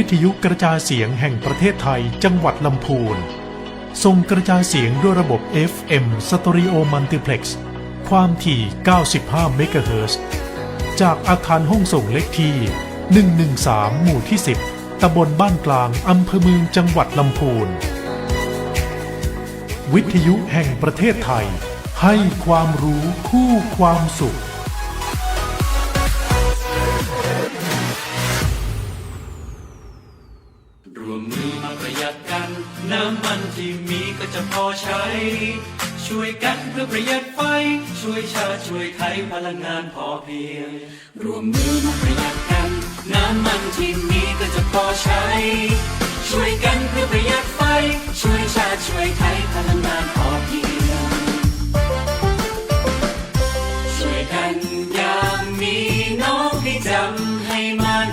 ทยุกระจายเสียงแห่งประเทศไทยจังหวัดลำพูนส่งกระจายเสียงด้วยระบบ FM Stereo Multiplex ความถี่ 95 เมกะเฮิรตซ์ จากอาคารห้องส่งเลขที่ 113 หมู่ที่ 10 ตำบลบ้านกลางอำเภอเมืองจังหวัดลำพูนวิทยุแห่งประเทศไทยให้ความรู้คู่ความสุขรวมมือมาประหยัดกันน้ำมันที่มีก็จะพอใช้ช่วยกันเพื่อประหยัดไฟช่วยชาติช่วยไทยพลังงานพอเพียงรวมมือมาประหยัดกันน้ำมันที่มีก็จะพอใช้ช่วยกันเพื่อประหยัดไฟช่วยชาติช่วยไทยพลังงานพอเพียงช่วยกันอย่างมีน้องให้จำให้มัน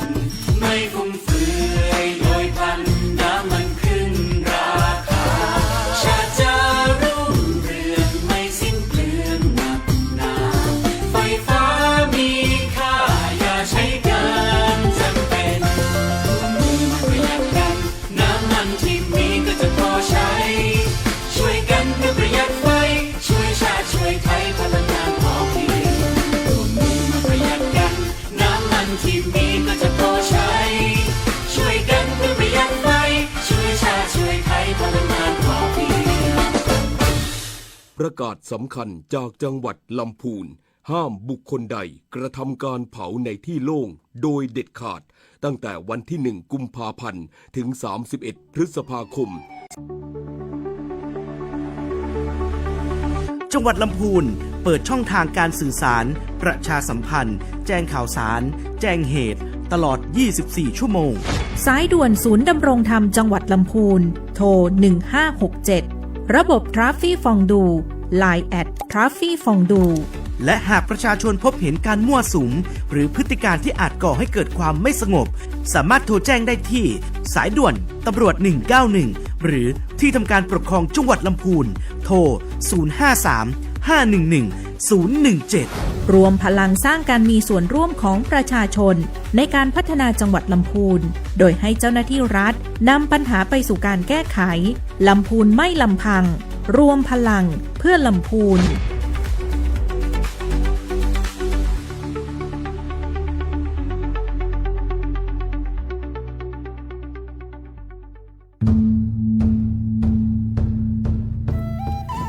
ไม่ฟุ่มเฟือยโดยพลันน้ำมันขึ้นราคาชาติจะรุ่งเรืองไม่สิ้นเปลืองหนักหนาไฟฟ้ามีค่าอย่าใช้เกินจำเป็นร่วมมือมาประหยัดกันน้ำมันที่มีก็จะพอใช้ช่วยกันเพื่อประหยัดไฟช่วยชาติช่วยไทยพลังงานพอเพียงร่วมมือมาประหยัดกันน้ำมันที่มีก็จะพอใช้ช่วยกันเพื่อประหยัดไฟช่วยชาติช่วยไทยพลังงานพอเพียงประกาศสำคัญจากจังหวัดลำพูนห้ามบุคคลใดกระทำการเผาในที่โล่งโดยเด็ดขาดตั้งแต่วันที่ 1 กุมภาพันธ์ถึง 31 พฤษภาคมจังหวัดลำพูนเปิดช่องทางการสื่อสารประชาสัมพันธ์แจ้งข่าวสารแจ้งเหตุตลอด 24 ชั่วโมงสายด่วนศูนย์ดำรงธรรมจังหวัดลำพูนโทร 1567 ระบบทราฟฟี่ฟองดู Line ทราฟฟี่ฟองดูและหากประชาชนพบเห็นการมั่วสุมหรือพฤติการที่อาจก่อให้เกิดความไม่สงบสามารถโทรแจ้งได้ที่สายด่วนตำรวจ 191 หรือที่ทำการปกครองจังหวัดลำพูนโทร 053-511-017 รวมพลังสร้างการมีส่วนร่วมของประชาชนในการพัฒนาจังหวัดลำพูนโดยให้เจ้าหน้าที่รัฐนำปัญหาไปสู่การแก้ไขลำพูนไม่ลำพังรวมพลังเพื่อลำพูน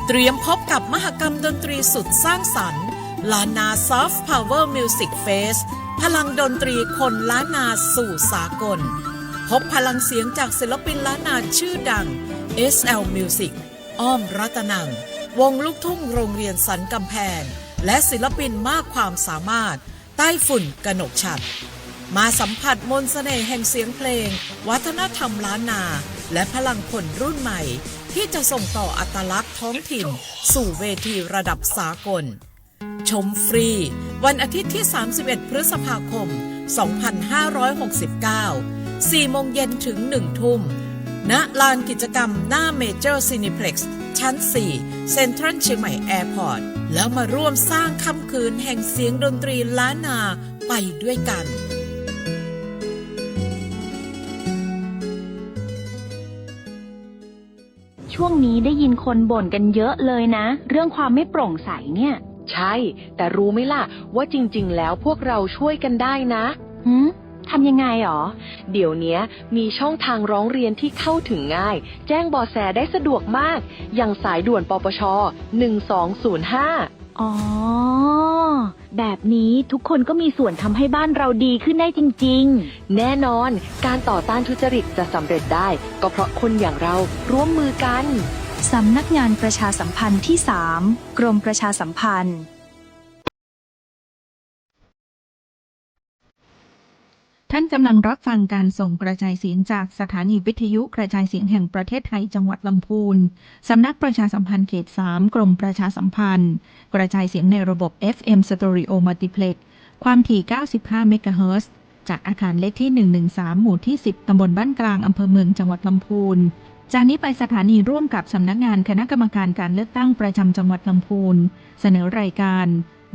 เตรียมพบกับมหกรรมดนตรีสุดสร้างสรรค์ล้านนา Soft Power Music Fest พลังดนตรีคนล้านนาสู่สากลพบพลังเสียงจากศิลปินล้านนาชื่อดัง SL Music อ้อมรัตนังวงลูกทุ่งโรงเรียนสันกำแพงและศิลปินมากความสามารถใต้ฝุ่นกนกฉัตรมาสัมผัสมนต์เสน่ห์แห่งเสียงเพลงวัฒนธรรมล้านนาและพลังคนรุ่นใหม่ที่จะส่งต่ออัตลักษณ์ท้องถิ่นสู่เวทีระดับสากลชมฟรีวันอาทิตย์ที่ 31 พฤษภาคม 2569 4 โมงเย็นถึง 1 ทุ่มณลานกิจกรรมหน้าเมเจอร์ซินิเพล็กซ์ชั้น 4 เซ็นทรัลเชียงใหม่แอร์พอร์ตแล้วมาร่วมสร้างค่ำคืนแห่งเสียงดนตรีล้านนาไปด้วยกันช่วงนี้ได้ยินคนบ่นกันเยอะเลยนะเรื่องความไม่โปร่งใสเนี่ยใช่แต่รู้ไหมล่ะว่าจริงๆแล้วพวกเราช่วยกันได้นะทำยังไงหรอเดี๋ยวนี้มีช่องทางร้องเรียนที่เข้าถึงง่ายแจ้งเบาะแสได้สะดวกมากอย่างสายด่วนปปช1205อ๋อแบบนี้ทุกคนก็มีส่วนทำให้บ้านเราดีขึ้นได้จริงๆแน่นอนการต่อต้านทุจริตจะสำเร็จได้ก็เพราะคนอย่างเราร่วมมือกันสำนักงานประชาสัมพันธ์ที่ 3 กรมประชาสัมพันธ์ท่านกำลังรับฟังการส่งกระจายเสียงจากสถานีวิทยุกระจายเสียงแห่งประเทศไทยจังหวัดลำพูนสำนักประชาสัมพันธ์เขต 3 กรมประชาสัมพันธ์กระจายเสียงในระบบ FM Stereo Multiplex ความถี่ 95 เมกะเฮิรตซ์จากอาคารเลขที่ 113 หมู่ที่ 10 ตำบลบ้านกลางอำเภอเมืองจังหวัดลำพูนจากนี้ไปสถานีร่วมกับสำนักงานคณะกรรมการการเลือกตั้งประจำจังหวัดลำพูนเสนอรายการ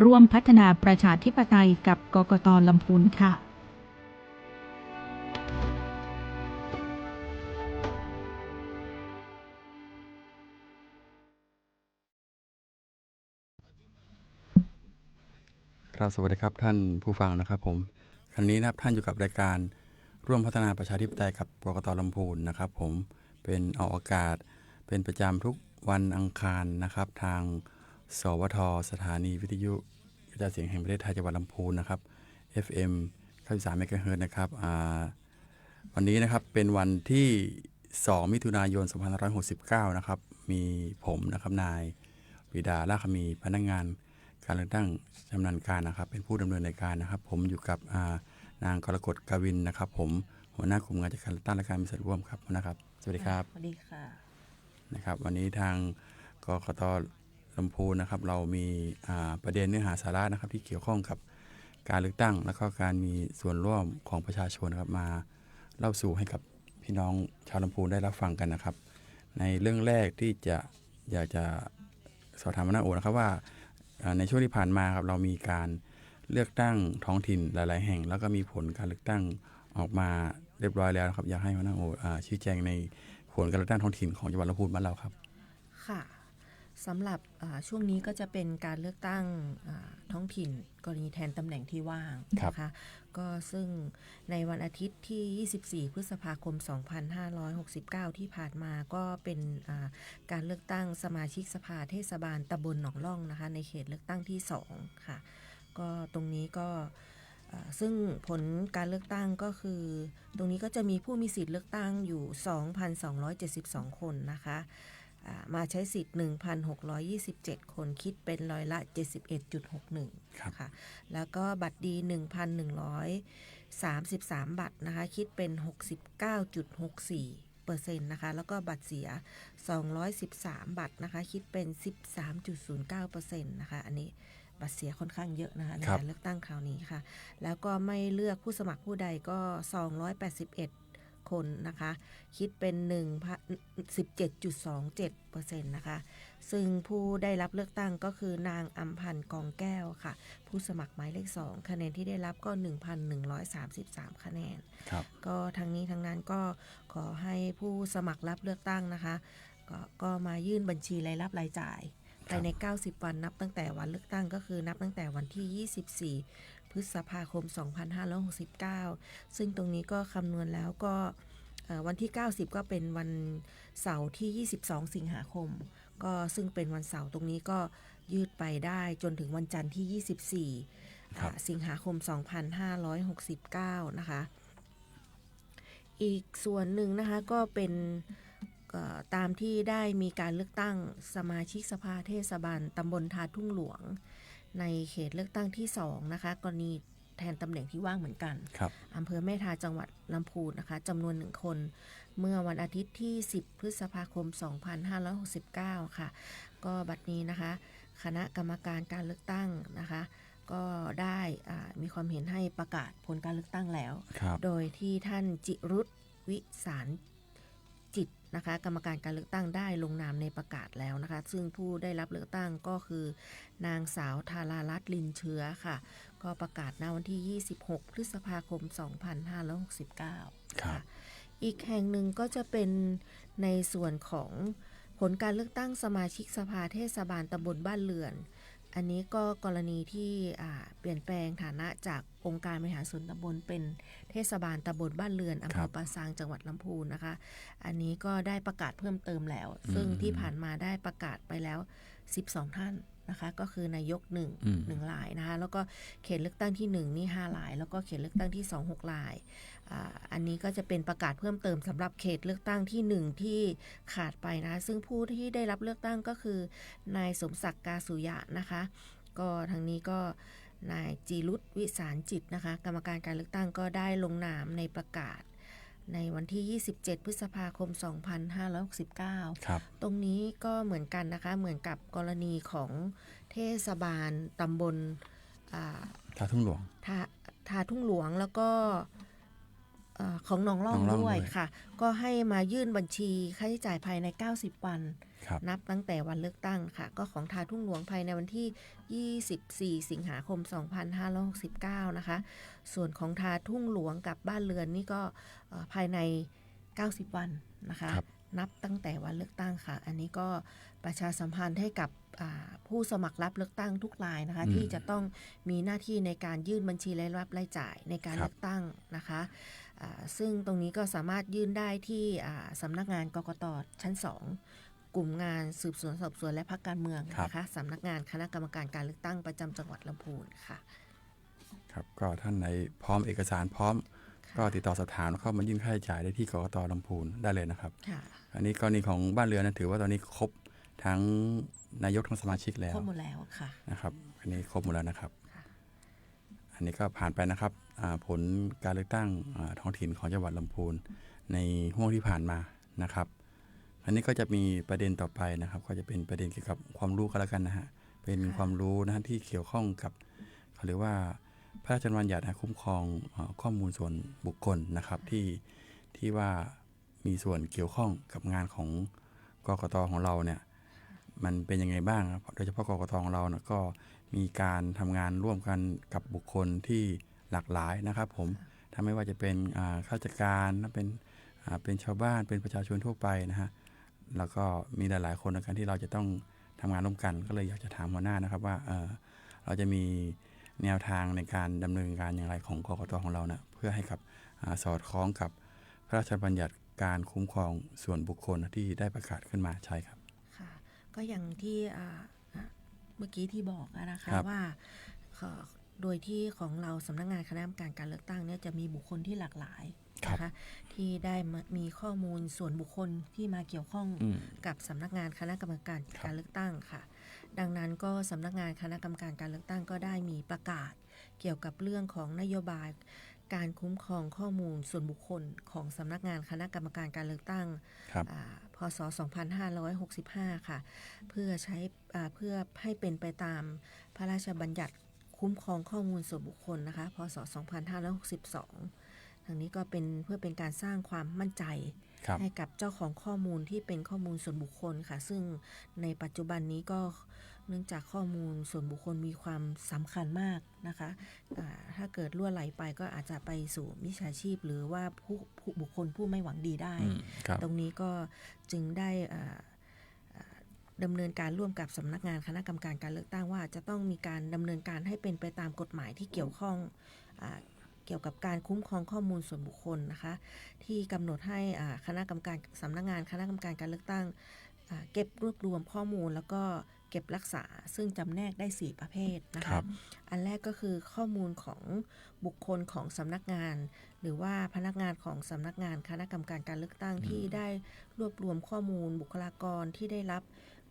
ร่วมพัฒนาประชาธิปไตยกับกกต.ลำพูนค่ะ ครับสวัสดีครับท่านผู้ฟังนะครับผมครั้นี้นะครับท่านอยู่กับรายการร่วมพัฒนาประชาธิปไตยกับกกต.ลำพูนนะครับผมเป็นออกอากาศเป็นประจำทุกวันอังคารนะครับทางสวทสถานีวิทยุกระจายเสียงแห่งประเทศไทยจังหวัดลำพูนนะครับ FM 93 เมกะเฮิรตซ์นะครับวันนี้นะครับเป็นวันที่2 มิถุนายน 2569นะครับมีผมนะครับนายปรีดาลาคมีพนักงานการเลือกตั้งชำนาญการนะครับเป็นผู้ดำเนินรายการนะครับผมอยู่กับนางกรกฎกวินนะครับผมหัวหน้ากลุ่มงานจัดการเลือกตั้งและการมีส่วนร่วมครับนะครับสวัสดีครับสวัสดีค่ะนะครับวันนี้ทางกกต.ลำพูนนะครับเรามีประเด็นเนื้อหาสาระนะครับที่เกี่ยวข้องกับการเลือกตั้งและก็การมีส่วนร่วมของประชาชนนะครับมาเล่าสู่ให้กับพี่น้องชาวลำพูนได้รับฟังกันนะครับในเรื่องแรกที่อยากจะสอบถามหัวหน้าโอนะครับว่าในช่วงที่ผ่านมาครับเรามีการเลือกตั้งท้องถิ่นหลายๆแห่งแล้วก็มีผลการเลือกตั้งออกมาเรียบร้อยแล้วนะครับอยากให้หัวหน้าโอชี้แจงในผลการเลือกตั้งท้องถิ่นของจังหวัดลำพูนบ้านเราครับค่ะสำหรับช่วงนี้ก็จะเป็นการเลือกตั้งท้องถิ่นกรณีแทนตำแหน่งที่ว่างนะคะก็ซึ่งในวันอาทิตย์ที่ 24 พฤษภาคม 2569 ที่ผ่านมาก็เป็นการเลือกตั้งสมาชิกสภาเทศบาลตำบลหนองล่องนะคะในเขตเลือกตั้งที่2ค่ะก็ตรงนี้ก็ซึ่งผลการเลือกตั้งก็คือตรงนี้ก็จะมีผู้มีสิทธิ์เลือกตั้งอยู่ 2,272 คนนะคะมาใช้สิทธิ์ 1,627 คนคิดเป็นร้อยละ 71.61 ค่ะแล้วก็บัตรดี 1,133 บัตรนะคะคิดเป็น 69.64% นะคะแล้วก็บัตรเสีย213บัตรนะคะคิดเป็น 13.09% นะคะอันนี้บัตรเสียค่อนข้างเยอะนะคะในการเลือกตั้งคราวนี้ค่ะแล้วก็ไม่เลือกผู้สมัครผู้ใดก็281คนนะคะคิดเป็น 17.27% นะคะซึ่งผู้ได้รับเลือกตั้งก็คือนางอำพันธ์กองแก้วค่ะผู้สมัครหมายเลข2คะแนนที่ได้รับก็ 1,133 คะแนนก็ทั้งนี้ทั้งนั้นก็ขอให้ผู้สมัครรับเลือกตั้งนะคะก็มายื่นบัญชีรายรับรายจ่ายภายใน90วันนับตั้งแต่วันเลือกตั้งก็คือนับตั้งแต่วันที่24พฤษภาคม 2569 ซึ่งตรงนี้ก็คำนวณแล้วก็วันที่90ก็เป็นวันเสาร์ที่22สิงหาคมก็ซึ่งเป็นวันเสาร์ตรงนี้ก็ยืดไปได้จนถึงวันจันทร์ที่24สิงหาคม 2569 นะคะอีกส่วนหนึ่งนะคะก็เป็นตามที่ได้มีการเลือกตั้งสมาชิกสภาเทศบาลตำบลทาทุ่งหลวงในเขตเลือกตั้งที่2นะคะกรณีแทนตำแหน่งที่ว่างเหมือนกันอำเภอแม่ทาจังหวัดลำพูนนะคะจำนวน1คนเมื่อวันอาทิตย์ที่10พฤษภาคม 2569 ค่ะก็บัดนี้นะคะคณะกรรมการการเลือกตั้งนะคะก็ได้มีความเห็นให้ประกาศผลการเลือกตั้งแล้วโดยที่ท่านจิรุตวิสารจิตนะคะกรรมการการเลือกตั้งได้ลงนามในประกาศแล้วนะคะซึ่งผู้ได้รับเลือกตั้งก็คือนางสาวธารารัตน์ลินเชื้อค่ะก็ประกาศณวันที่26พฤษภาคม 2569 ค่ะอีกแห่งหนึ่งก็จะเป็นในส่วนของผลการเลือกตั้งสมาชิกสภาเทศบาลตำบลบ้านเรือนอันนี้ก็กรณีที่เปลี่ยนแปลงฐานะจากองค์การบริหารส่วนตำบลเป็นเทศบาลตำบลบ้านเรือนอำเภอปราซางจังหวัดลำพูนนะคะอันนี้ก็ได้ประกาศเพิ่มเติมแล้วซึ่งที่ผ่านมาได้ประกาศไปแล้ว12ท่านนะคะก็คือนายก1รายนะคะแล้วก็เขตเลือกตั้งที่1นี่5รายแล้วก็เขตเลือกตั้งที่2 6รายอันนี้ก็จะเป็นประกาศเพิ่มเติมสำหรับเขตเลือกตั้งที่1ที่ขาดไปนะซึ่งผู้ที่ได้รับเลือกตั้งก็คือนายสมศักดิ์กาสุยะนะคะก็ทางนี้ก็นายจีรุตวิสารจิตนะคะกรรมการการเลือกตั้งก็ได้ลงนามในประกาศในวันที่27พฤษภาคม 2569 ตรงนี้ก็เหมือนกันนะคะเหมือนกับกรณีของเทศบาลตำบลทาทุ่งหลวงทาทุ่งหลวงแล้วก็ของหนองล่องด้วยค่ะก็ให้มายื่นบัญชีค่าใช้จ่ายภายใน90วันนับตั้งแต่วันเลือกตั้งค่ะก็ของทาทุ่งหลวงภายในวันที่24สิงหาคม 2569 นะคะส่วนของทาทุ่งหลวงกับบ้านเรือนนี่ก็ภายใน90วันนะคะ นับตั้งแต่วันเลือกตั้งค่ะอันนี้ก็ประชาสัมพันธ์ให้กับผู้สมัครรับเลือกตั้งทุกรายนะคะที่จะต้องมีหน้าที่ในการยื่นบัญชีรายรับรายจ่ายในการเลือกตั้งนะคะซึ่งตรงนี้ก็สามารถยื่นได้ที่สำนักงานกกต.ชั้น 2 กลุ่มงานสืบสวนสอบสวนและพรรคการเมืองนะคะสำนักงานคณะกรรมการการเลือกตั้งประจำจังหวัดลำพูนค่ะครับก็ท่านไหนพร้อมเอกสารพร้อมก็ติดต่อสอบถามเข้ามายื่นค่าใช้จ่ายได้ที่กกต.ลำพูนได้เลยนะครับอันนี้กรณีของบ้านเรือนนั้นถือว่าตอนนี้ครบทั้งนายกทั้งสมาชิกแล้วครบหมดแล้วค่ะนะครับอันนี้ครบหมดแล้วนะครับอันนี้ก็ผ่านไปนะครับผลการเลือกตั้งท้องถิ่นของจังหวัดลำพูนในห่วงที่ผ่านมานะครับอันนี้ก็จะมีประเด็นต่อไปนะครับก็จะเป็นประเด็นเกี่ยวกับความรู้กันแล้วกันนะฮะเป็นความรู้นะที่เกี่ยวข้องกับหรือว่าพระราชบัญญัติคุ้มครองข้อมูลส่วนบุคคลนะครับที่ว่ามีส่วนเกี่ยวข้องกับงานของกกต.ของเราเนี่ยมันเป็นยังไงบ้างโดยเฉพาะกกต.ของเราเนี่ยก็มีการทำงานร่วมกันกับบุคคลที่หลากหลายนะครับผมถ้าไม่ว่าจะเป็นข้าราชการเป็นชาวบ้านเป็นประชาชนทั่วไปนะฮะแล้วก็มีหลายๆคนในการที่เราจะต้องทำงานร่วมกันก็เลยอยากจะถามหัวหน้านะครับว่าเราจะมีแนวทางในการดำเนินการอย่างไรของกกต.ของเรานะเพื่อให้กับสอดคล้องกับพระราชบัญญัติการคุ้มครองส่วนบุคคลที่ได้ประกาศขึ้นมาใช่ครับค่ะก็อย่างที่เมื่อกี้ที่บอกนะคะว่าโดยที่ของเราสำนักงานคณะกรรมการการเลือกตั้งเนี่ยจะมีบุคคลที่หลากหลายนะคะที่ได้มีข้อมูลส่วนบุคคลที่มาเกี่ยวข้องกับสำนักงานคณะกรรมการการเลือกตั้งค่ะดังนั้นก็สำนักงานคณะกรรมการการเลือกตั้งก็ได้มีประกาศเกี่ยวกับเรื่องของนโยบายการคุ้มครองข้อมูลส่วนบุคคลของสำนักงานคณะกรรมการการเลือกตั้งพ.ศ. 2565ค่ะเพื่อให้เป็นไปตามพระราชบัญญัติคุ้มครองข้อมูลส่วนบุคคลนะคะพ.ศ. 2562ทางนี้ก็เป็นเพื่อเป็นการสร้างความมั่นใจให้กับเจ้าของข้อมูลที่เป็นข้อมูลส่วนบุคคลค่ะซึ่งในปัจจุบันนี้ก็เนื่องจากข้อมูลส่วนบุคคลมีความสำคัญมากนะคะถ้าเกิดล่วไหลไปก็อาจจะไปสู่มิจฉาชีพหรือว่าบุคคลผู้ไม่หวังดีได้ตรงนี้ก็จึงได้ดำเนินการร่วมกับสำนักงานคณะกรรมการการเลือกตั้งว่าจะต้องมีการดำเนินการให้เป็นไปตามกฎหมายที่เกี่ยวข้องเกี่ยวกับการคุ้มครองข้อมูลส่วนบุคคลนะคะที่กำหนดให้คณะกรรมการสำนักงานคณะกรรมการการเลือกตั้งเก็บรวบรวมข้อมูลแล้วก็เก็บรักษาซึ่งจำแนกได้4ประเภทนะคะอันแรกก็คือข้อมูลของบุคคลของสำนักงานหรือว่าพนักงานของสำนักงานคณะกรรมการการเลือกตั้งที่ได้รวบรวมข้อมูลบุคลากรที่ได้รับ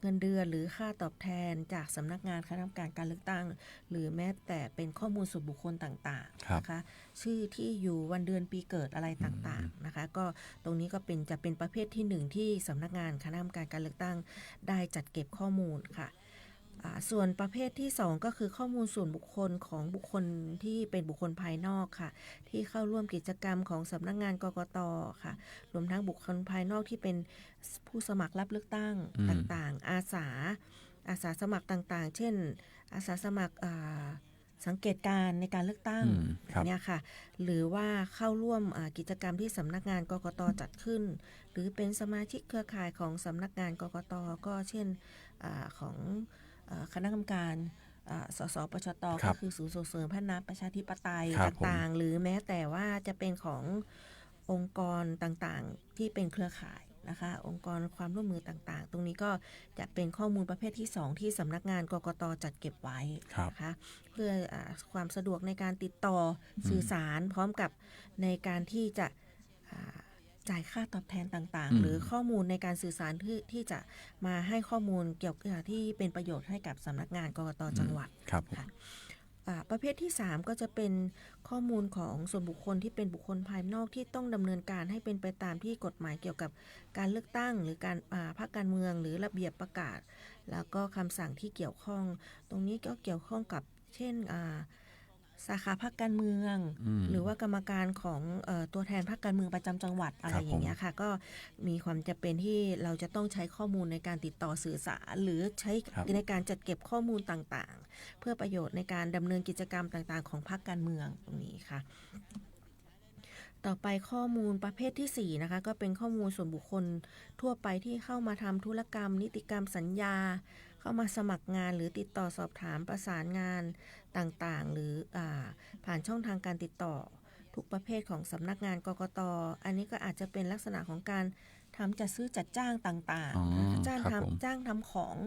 เงินเดือนหรือค่าตอบแทนจากสำนักงานคณะกรรมการการเลือกตั้งหรือแม้แต่เป็นข้อมูลส่วนบุคคลต่างๆนะคะชื่อที่อยู่วันเดือนปีเกิดอะไรต่างๆนะคะก็ตรงนี้ก็จะเป็นประเภทที่1ที่สำนักงานคณะกรรมการการเลือกตั้งได้จัดเก็บข้อมูลค่ะส่วนประเภทที่2ก็คือข้อมูลส่วนบุคคลของบุคคลที่เป็นบุคคลภายนอกค่ะที่เข้าร่วมกิจกรรมของสำนักงานกกต.ค่ะรวมทั้งบุคคลภายนอกที่เป็นผู้สมัครรับเลือกตั้งต่างๆอาสาสมัครต่างๆเช่นอาสาสมัครสังเกตการในการเลือกตั้งเนี่ยค่ะหรือว่าเข้าร่วมกิจกรรมที่สำนักงานกกต.จัดขึ้นหรือเป็นสมาชิกเครือข่ายของสำนักงานกกต.ก็เช่นของคณะกรรมการสสปชต.ก็คือศูนย์ส่งเสริมพัฒนาประชาธิปไตยต่างๆหรือแม้แต่ว่าจะเป็นขององค์กรต่างๆที่เป็นเครือข่ายนะคะองค์กรความร่วมมือต่างๆตรงนี้ก็จะเป็นข้อมูลประเภทที่2ที่สำนักงานกกต.จัดเก็บไว้นะคะเพื่อความสะดวกในการติดต่อสื่อสารพร้อมกับในการที่จะจ่ายค่าตอบแทนต่างๆหรือข้อมูลในการสื่อสารที่จะมาให้ข้อมูลเกี่ยวกับที่เป็นประโยชน์ให้กับสำนักงานกกต.จังหวัดค่ะประเภทที่3ก็จะเป็นข้อมูลของส่วนบุคคลที่เป็นบุคคลภายนอกที่ต้องดำเนินการให้เป็นไปตามที่กฎหมายเกี่ยวกับการเลือกตั้งหรือการพรรคการเมืองหรือระเบียบประกาศแล้วก็คำสั่งที่เกี่ยวข้องตรงนี้ก็เกี่ยวข้องกับเช่นสาขาพรรคการเมืองหรือว่ากรรมการของตัวแทนพรรคการเมืองประจำจังหวัดอะไรอย่างเงี้ยค่ะก็มีความจำเป็นที่เราจะต้องใช้ข้อมูลในการติดต่อสื่อสารหรือใช้ในการจัดเก็บข้อมูลต่างๆเพื่อประโยชน์ในการดำเนินกิจกรรมต่างๆของพรรคการเมืองตรงนี้ค่ะ ต่อไปข้อมูลประเภทที่4นะคะก็เป็นข้อมูลส่วนบุคคลทั่วไปที่เข้ามาทำธุรกรรมนิติกรรมสัญญาเข้ามาสมัครงานหรือติดต่อสอบถามประสานงานต่างๆหรือผ่านช่องทางการติดต่อทุกประเภทของสำนักงานกกต.อันนี้ก็อาจจะเป็นลักษณะของการทำจัดซื้อจัดจ้างต่างๆจ้างทำของ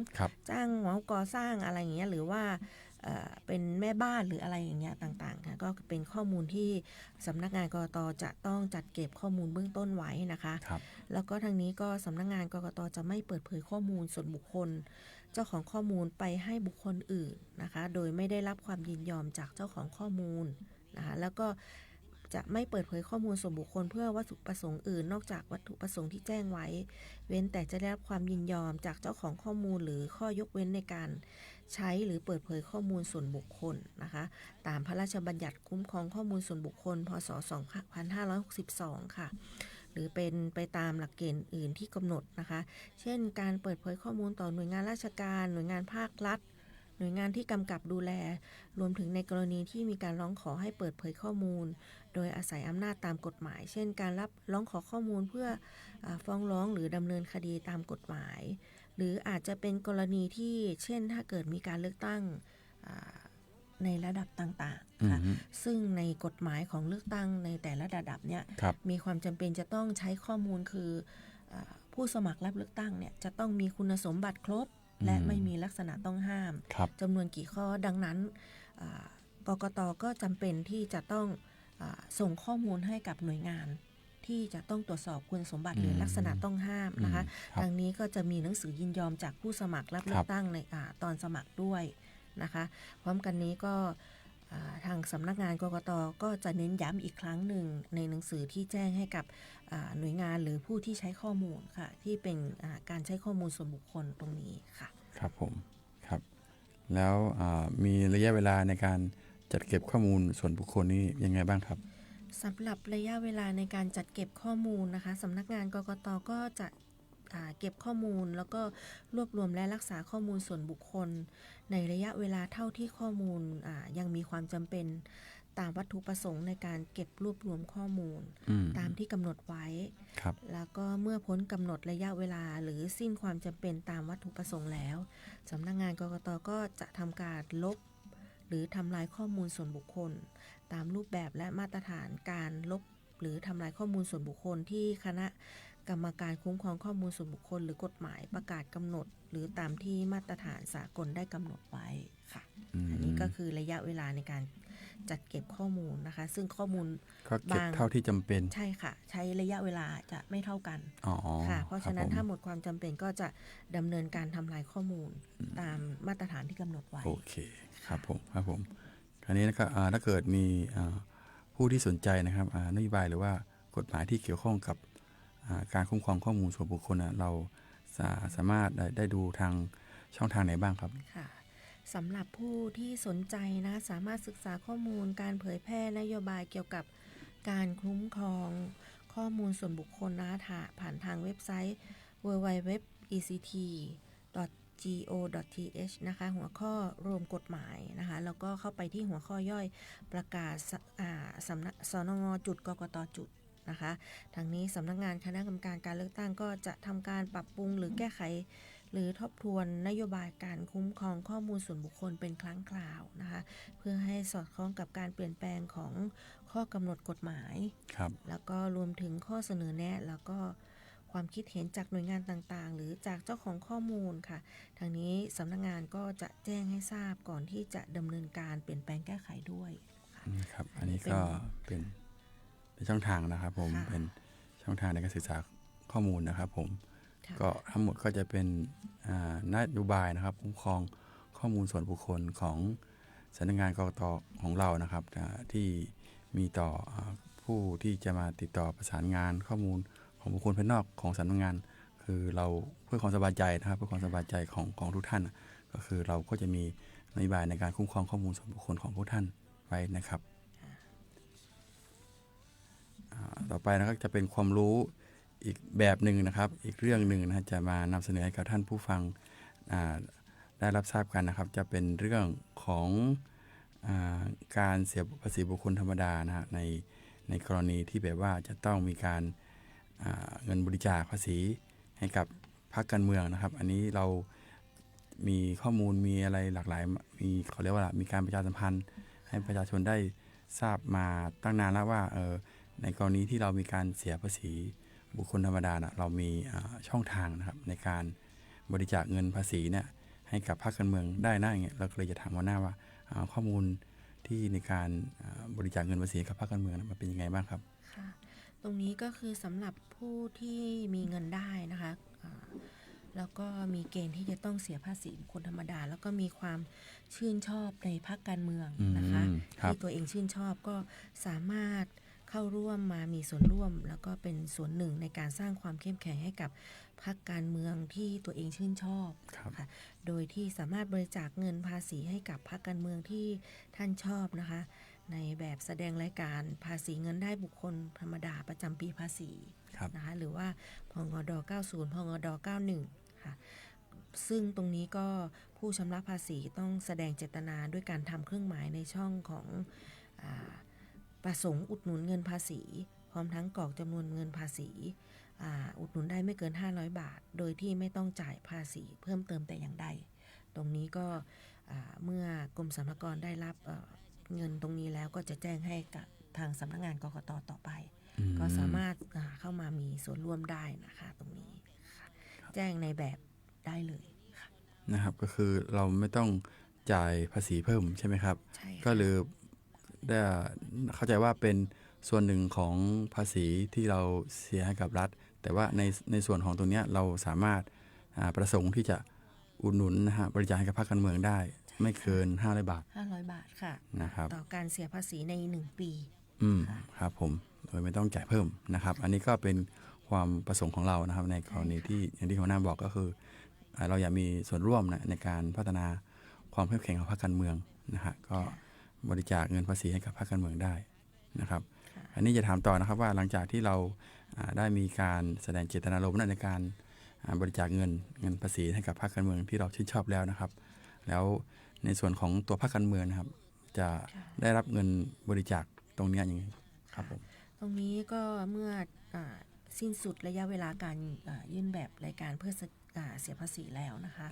จ้างเหมาก่อสร้างอะไรอย่างเงี้ยหรือว่าเป็นแม่บ้านหรืออะไรอย่างเงี้ยต่างๆค่ะก็เป็นข้อมูลที่สำนักงานกกต.จะต้องจัดเก็บข้อมูลเบื้องต้นไว้นะคะแล้วก็ทางนี้ก็สำนักงานกกต.จะไม่เปิดเผยข้อมูลส่วนบุคคลเจ้าของข้อมูลไปให้บุคคลอื่นนะคะโดยไม่ได้รับความยินยอมจากเจ้าของข้อมูลนะคะแล้วก็จะไม่เปิดเผยข้อมูลส่วนบุคคลเพื่อวัตถุประสงค์อื่นนอกจากวัตถุประสงค์ที่แจ้งไว้เว้นแต่จะได้รับความยินยอมจากเจ้าของข้อมูลหรือข้อยกเว้นในการใช้หรือเปิดเผยข้อมูลส่วนบุคคลนะคะตามพระราชบัญญัติคุ้มครองข้อมูลส่วนบุคคลพ.ศ. 2562ค่ะหรือเป็นไปตามหลักเกณฑ์อื่นที่กำหนดนะคะเช่นการเปิดเผยข้อมูลต่อหน่วยงานราชการหน่วยงานภาครัฐหน่วยงานที่กำกับดูแลรวมถึงในกรณีที่มีการร้องขอให้เปิดเผยข้อมูลโดยอาศัยอำนาจตามกฎหมายเช่นการรับร้องขอข้อมูลเพื่อฟ้องร้องหรือดำเนินคดีตามกฎหมายหรืออาจจะเป็นกรณีที่เช่นถ้าเกิดมีการเลือกตั้งในระดับต่างๆค่ะซึ่งในกฎหมายของเลือกตั้งในแต่ละระดับเนี่ยมีความจำเป็นจะต้องใช้ข้อมูลคือผู้สมัครรับเลือกตั้งเนี่ยจะต้องมีคุณสมบัติครบและไม่มีลักษณะต้องห้ามจำนวนกี่ข้อดังนั้นกกต.ก็จำเป็นที่จะต้องส่งข้อมูลให้กับหน่วยงานที่จะต้องตรวจสอบคุณสมบัติหรือลักษณะต้องห้ามนะคะทางนี้ก็จะมีหนังสือยินยอมจากผู้สมัครรับเลือกตั้งในตอนสมัครด้วยนะคะพร้อมกันนี้ก็ทางสำนักงานกกต.ก็จะเน้นย้ำอีกครั้งหนึ่งในหนังสือที่แจ้งให้กับหน่วยงานหรือผู้ที่ใช้ข้อมูลค่ะที่เป็นการใช้ข้อมูลส่วนบุคคลตรงนี้ค่ะครับผมครับแล้วมีระยะเวลาในการจัดเก็บข้อมูลส่วนบุคคลนี่ยังไงบ้างครับสำหรับระยะเวลาในการจัดเก็บข้อมูลนะคะสำนักงานกกต.ก็จะเก็บข้อมูลแล้วก็รวบรวมและรักษาข้อมูลส่วนบุคคลในระยะเวลาเท่าที่ข้อมูลยังมีความจำเป็นตามวัตถุประสงค์ในการเก็บรวบรวมข้อมูลตามที่กำหนดไว้แล้วก็เมื่อพ้นกำหนดระยะเวลาหรือสิ้นความจำเป็นตามวัตถุประสงค์แล้วสำนักงานกกต.ก็จะทำการลบหรือทำลายข้อมูลส่วนบุคคลตามรูปแบบและมาตรฐานการลบหรือทำลายข้อมูลส่วนบุคคลที่คณะกรรมการคุ้มครองข้อมูลส่วนบุคคลหรือกฎหมายประกาศกำหนดหรือตามที่มาตรฐานสากลได้กำหนดไว้ค่ะอันนี้ก็คือระยะเวลาในการจัดเก็บข้อมูลนะคะซึ่งข้อมูลก็เก็บเท่าที่จำเป็นใช่ค่ะใช้ระยะเวลาจะไม่เท่ากันค่ะเพราะฉะนั้นถ้าหมดความจำเป็นก็จะดำเนินการทำลายข้อมูลตามมาตรฐานที่กำหนดไว้โอเคครับผมครับผมคราวนี้นะครับถ้าเกิดมีผู้ที่สนใจนะครับนโยบายหรือว่ากฎหมายที่เกี่ยวข้องกับการคุ้มครองข้อมูลส่วนบุคคลเราสามารถได้ดูทางช่องทางไหนบ้างครับค่ะสำหรับผู้ที่สนใจนะสามารถศึกษาข้อมูลการเผยแพร่นโยบายเกี่ยวกับการคุ้มครองข้อมูลส่วนบุคคลนะผ่านทางเว็บไซต์ www.ect.go.th นะคะหัวข้อรวมกฎหมายนะคะแล้วก็เข้าไปที่หัวข้อย่อยประกาศสำนักสนง.กกต.นะคะทางนี้สำนักงานคณะกรรมการการเลือกตั้งก็จะทำการปรับปรุงหรือแก้ไขหรือทบทวนนโยบายการคุ้มครองข้อมูลส่วนบุคคลเป็นครั้งคราวนะคะเพื่อให้สอดคล้องกับการเปลี่ยนแปลงของข้อกำหนดกฎหมายแล้วก็รวมถึงข้อเสนอแนะแล้วก็ความคิดเห็นจากหน่วยงานต่างๆหรือจากเจ้าของข้อมูลค่ะทางนี้สำนักงานก็จะแจ้งให้ทราบก่อนที่จะดำเนินการเปลี่ยนแปลงแก้ไขด้วยครับอันนี้ก็เป็นช่องทางนะครับผมเป็นช่องทางในการศึกษาข้อมูลนะครับผมก็ทั้งหมดก็จะเป็นนโยบายนะครับคุ้มครองข้อมูลส่วนบุคคลของสำนักงานกกต.ของเรานะครับที่มีต่อผู้ที่จะมาติดต่อประสานงานข้อมูลของบุคคลภายนอกของสำนักงานคือเราเพื่อความสบายใจนะครับเพื่อความสบายใจของทุกท่านก็คือเราก็จะมีนโยบายในการคุ้มครองข้อมูลส่วนบุคคลของพวกท่านไว้นะครับต่อไปนะครับจะเป็นความรู้อีกแบบหนึ่งนะครับอีกเรื่องหนึ่งนะจะมานำเสนอให้กับท่านผู้ฟังได้รับทราบกันนะครับจะเป็นเรื่องของการเสียภาษีบุคคลธรรมดานะฮะใน ในกรณีที่แบบว่าจะต้องมีการเงินบริจาคภาษีให้กับพรรคการเมืองนะครับอันนี้เรามีข้อมูลมีอะไรหลากหลายมีเขาเรียกว่ามีการประชาสัมพันธ์ให้ประชาชนได้ทราบมาตั้งนานแล้วว่าในกรณีที่เรามีการเสียภาษีบุคคลธรรมดานะเรามีช่องทางนะครับในการบริจาคเงินภาษีเนี่ยให้กับพรรคการเมืองได้นะอย่างเงี้ยเราก็เลยจะถามว่าหน้าว่าข้อมูลที่ในการบริจาคเงินภาษีกับพรรคการเมืองมันเป็นยังไงบ้างครับค่ะตรงนี้ก็คือสำหรับผู้ที่มีเงินได้นะคะแล้วก็มีเกณฑ์ที่จะต้องเสียภาษีบุคคลธรรมดาแล้วก็มีความชื่นชอบในพรรคการเมืองนะคะที่ตัวเองชื่นชอบก็สามารถเข้าร่วมมามีส่วนร่วมแล้วก็เป็นส่วนหนึ่งในการสร้างความเข้มแข็งให้กับพรรคการเมืองที่ตัวเองชื่นชอบค่ะโดยที่สามารถบริจาคเงินภาษีให้กับพรรคการเมืองที่ท่านชอบนะคะในแบบแสดงรายการภาษีเงินได้บุคคลธรรมดาประจำปีภาษีนะคะหรือว่าพงด90พงด91ค่ะซึ่งตรงนี้ก็ผู้ชำระภาษีต้องแสดงเจตนาด้วยการทำเครื่องหมายในช่องของประสงค์อุดหนุนเงินภาษีพร้อมทั้งกรอกจำนวนเงินภาษีอุดหนุนได้ไม่เกิน500 บาทโดยที่ไม่ต้องจ่ายภาษีเพิ่มเติมแต่อย่างใดตรงนี้ก็เมื่อกรมสรรพากรได้รับเงินตรงนี้แล้วก็จะแจ้งให้กับทางสำนักงานกกต.ต่อไปก็สามารถเข้ามามีส่วนร่วมได้นะคะตรงนี้แจ้งในแบบได้เลยนะครับก็คือเราไม่ต้องจ่ายภาษีเพิ่มใช่ไหมครับก็เลยได้เข้าใจว่าเป็นส่วนหนึ่งของภาษีที่เราเสียให้กับรัฐแต่ว่าในส่วนของตรงนี้เราสามารถประสงค์ที่จะอุดหนุนนะฮะบริจาคให้กับพรรคการเมืองได้ไม่เกิน500 บาทค่ะนะครับต่อการเสียภาษีใน1 ปีครับผมโดยไม่ต้องจ่ายเพิ่มนะครับอันนี้ก็เป็นความประสงค์ของเรานะครับในกรณีที่อย่างที่หัวหน้าบอกก็คือเราอยากมีส่วนร่วมนะในการพัฒนาความเข้มแข็งของพรรคการเมืองนะฮะก็บริจาคเงินภาษีให้กับพรรคการเมืองได้นะครับอันนี้จะถามต่อนะครับว่าหลังจากที่เราได้มีการแสดงเจตนารมณ์ในการบริจาคเงินภาษีให้กับพรรคการเมืองที่เราชื่นชอบแล้วนะครับแล้วในส่วนของตัวพรรคการเมืองนะครับจะได้รับเงินบริจาคตรงนี้ยังไงครับผมตรงนี้ก็เมื่อสิ้นสุดระยะเวลาการยื่นแบบรายการเพื่อเสียภาษีแล้วนะคะ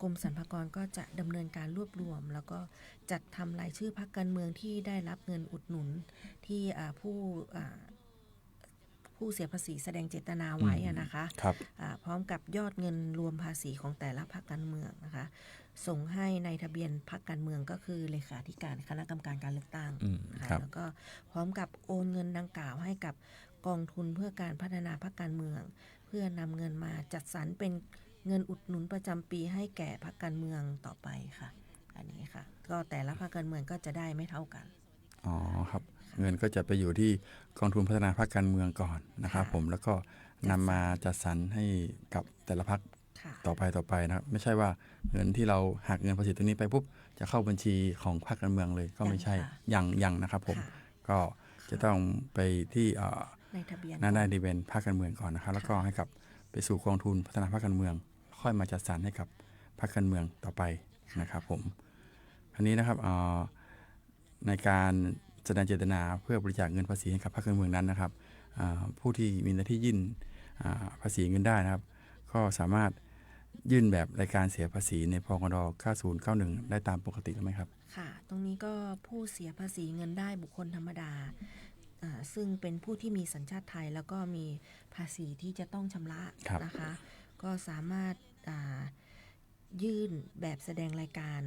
กรมสรรพากรก็จะดำเนินการรวบรวมแล้วก็จัดทำรายชื่อพรรคการเมืองที่ได้รับเงินอุดหนุนที่ผู้เสียภาษีแสดงเจตนาไว้นะคะพร้อมกับยอดเงินรวมภาษีของแต่ละพรรคการเมืองนะคะส่งให้ในทะเบียนพรรคการเมืองก็คือเลขาธิการคณะกรรมการการเลือกตั้งแล้วก็พร้อมกับโอนเงินดังกล่าวให้กับกองทุนเพื่อการพัฒนาพรรคการเมืองเพื่อนำเงินมาจัดสรรเป็นเงินอุดหนุนประจำปีให้แก่พรรคการเมืองต่อไปค่ะอันนี้ค่ะก็แต่ละพรรคการเมืองก็จะได้ไม่เท่ากันอ๋อครับเงินก็จะไปอยู่ที่กองทุนพัฒนาพรรคการเมืองก่อนนะครับผมแล้วก็นำมาจัดสรรให้กับแต่ละพรรคต่อไปนะครับไม่ใช่ว่าเงินที่เราหักเงินภาษีตรงนี้ไปปุ๊บจะเข้าบัญชีของพรรคการเมืองเลยก็ไม่ใช่ยังนะครับผมก็จะต้องไปที่ในทะเบียนได้ทะเบียนพรรคการเมืองก่อนนะครับแล้วก็ให้กับไปสู่กองทุนพัฒนาพรรคการเมืองค่อยมาจัดสรรให้กับพรรคการเมืองต่อไปนะครับผมคราวนี้นะครับในการแสดงเจตนาเพื่อบริจาคเงินภาษีให้กับพรรคการเมืองนั้นนะครับผู้ที่มีหน้าที่ยื่นภาษีเงินได้นะครับก็สามารถยื่นแบบรายการเสียภาษีในพกด9091ได้ตามปกติหรือไม่ครับค่ะตรงนี้ก็ผู้เสียภาษีเงินได้บุคคลธรรมดาซึ่งเป็นผู้ที่มีสัญชาติไทยแล้วก็มีภาษีที่จะต้องชำระนะคะก็สามารถยื่นแบบแสดงรายการ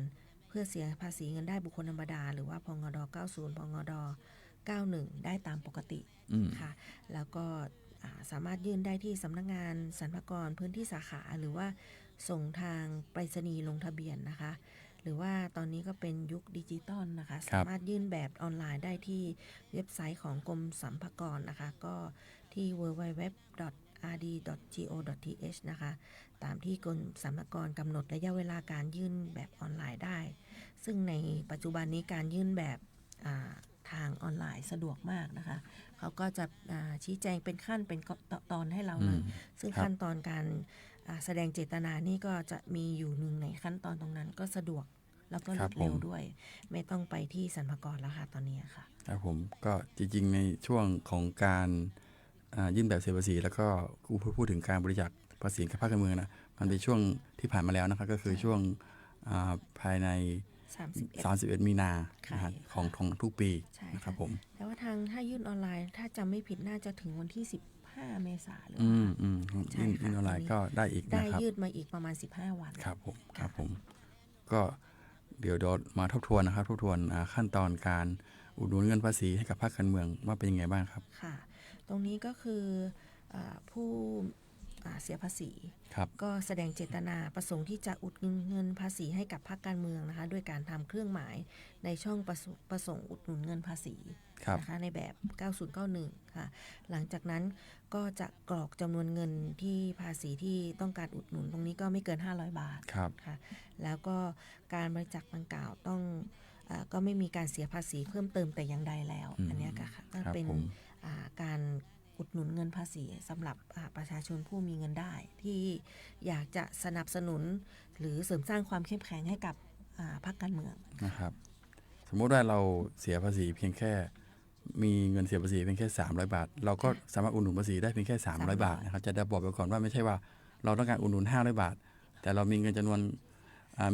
เพื่อเสียภาษีเงินได้บุคคลธรรมดาหรือว่าพงด90พงด91ได้ตามปกติค่ะแล้วก็สามารถยื่นได้ที่สำนักงานสรรพากรพื้นที่สาขาหรือว่าส่งทางไปรษณีย์ลงทะเบียนนะคะหรือว่าตอนนี้ก็เป็นยุคดิจิตอลนะคะสามารถยื่นแบบออนไลน์ได้ที่เว็บไซต์ของกรมสรรพากรนะคะก็ที่ www.rd.go.th นะคะตามที่กรมสรรพากรกำหนดระยะเวลาการยื่นแบบออนไลน์ได้ซึ่งในปัจจุบันนี้การยื่นแบบทางออนไลน์สะดวกมากนะคะเขาก็จะชี้แจงเป็นขั้นเป็นตอนให้เราเลยซึ่งขั้นตอนการแสดงเจตนานี่ก็จะมีอยู่หนึ่งในขั้นตอนตรงนั้นก็สะดวก แล้วก็รวดเร็วด้วย ไม่ต้องไปที่สรรพากรแล้วค่ะตอนนี้ค่ะครับผมก็จริงๆในช่วงของการยื่นแบบเสียภาษีแล้วก็พูดถึงการบริจาคภาษีกับภาคการเมืองนะมันเป็นช่วงที่ผ่านมาแล้วนะครับก็คือช่วงภายใน31 มีนาของทุกปีนะครับผมแต่ว่าถ้ายื่นออนไลน์ถ้าจำไม่ผิดน่าจะถึงวันที่15 เมษายนหรือยื่นออนไลน์ก็ได้อีกนะครับได้ยืดมาอีกประมาณ15 วันครับผมก็เดี๋ยวมาทบทวนนะครับทบทวนขั้นตอนการอุดหนุนเงินภาษีให้กับภาคการเมืองว่าเป็นยังไงบ้างครับค่ะตรงนี้ก็คือผู้เสียภาษีก็แสดงเจตนาประสงค์ที่จะอุดเงินภาษีให้กับพรรคการเมืองนะคะด้วยการทำเครื่องหมายในช่องประสงค์อุดหนุนเงินภาษีนะคะในแบบ 9091 ค่ะหลังจากนั้นก็จะกรอกจำนวนเงินที่ภาษีที่ต้องการอุดหนุนตรงนี้ก็ไม่เกิน500 บาทค่ะแล้วก็การบริจาคดังกล่าวต้องก็ไม่มีการเสียภาษีเพิ่มเติมแต่อย่างใดแล้วอันนี้ก็เป็นการอุดหนุนเงินภาษีสำหรับประชาชนผู้มีเงินได้ที่อยากจะสนับสนุนหรือเสริมสร้างความเข้มแข็งให้กับพรรคการเมืองนะครับสมมติว่าเราเสียภาษีเพียงแค่มีเงินเสียภาษีเพียงแค่300 บาทเราก็สามารถอุดหนุนภาษีได้เพียงแค่300 บาทนะครับจะได้บอกไปก่อนว่าไม่ใช่ว่าเราต้องการอุดหนุน500 บาทแต่เรามีเงินจำนวน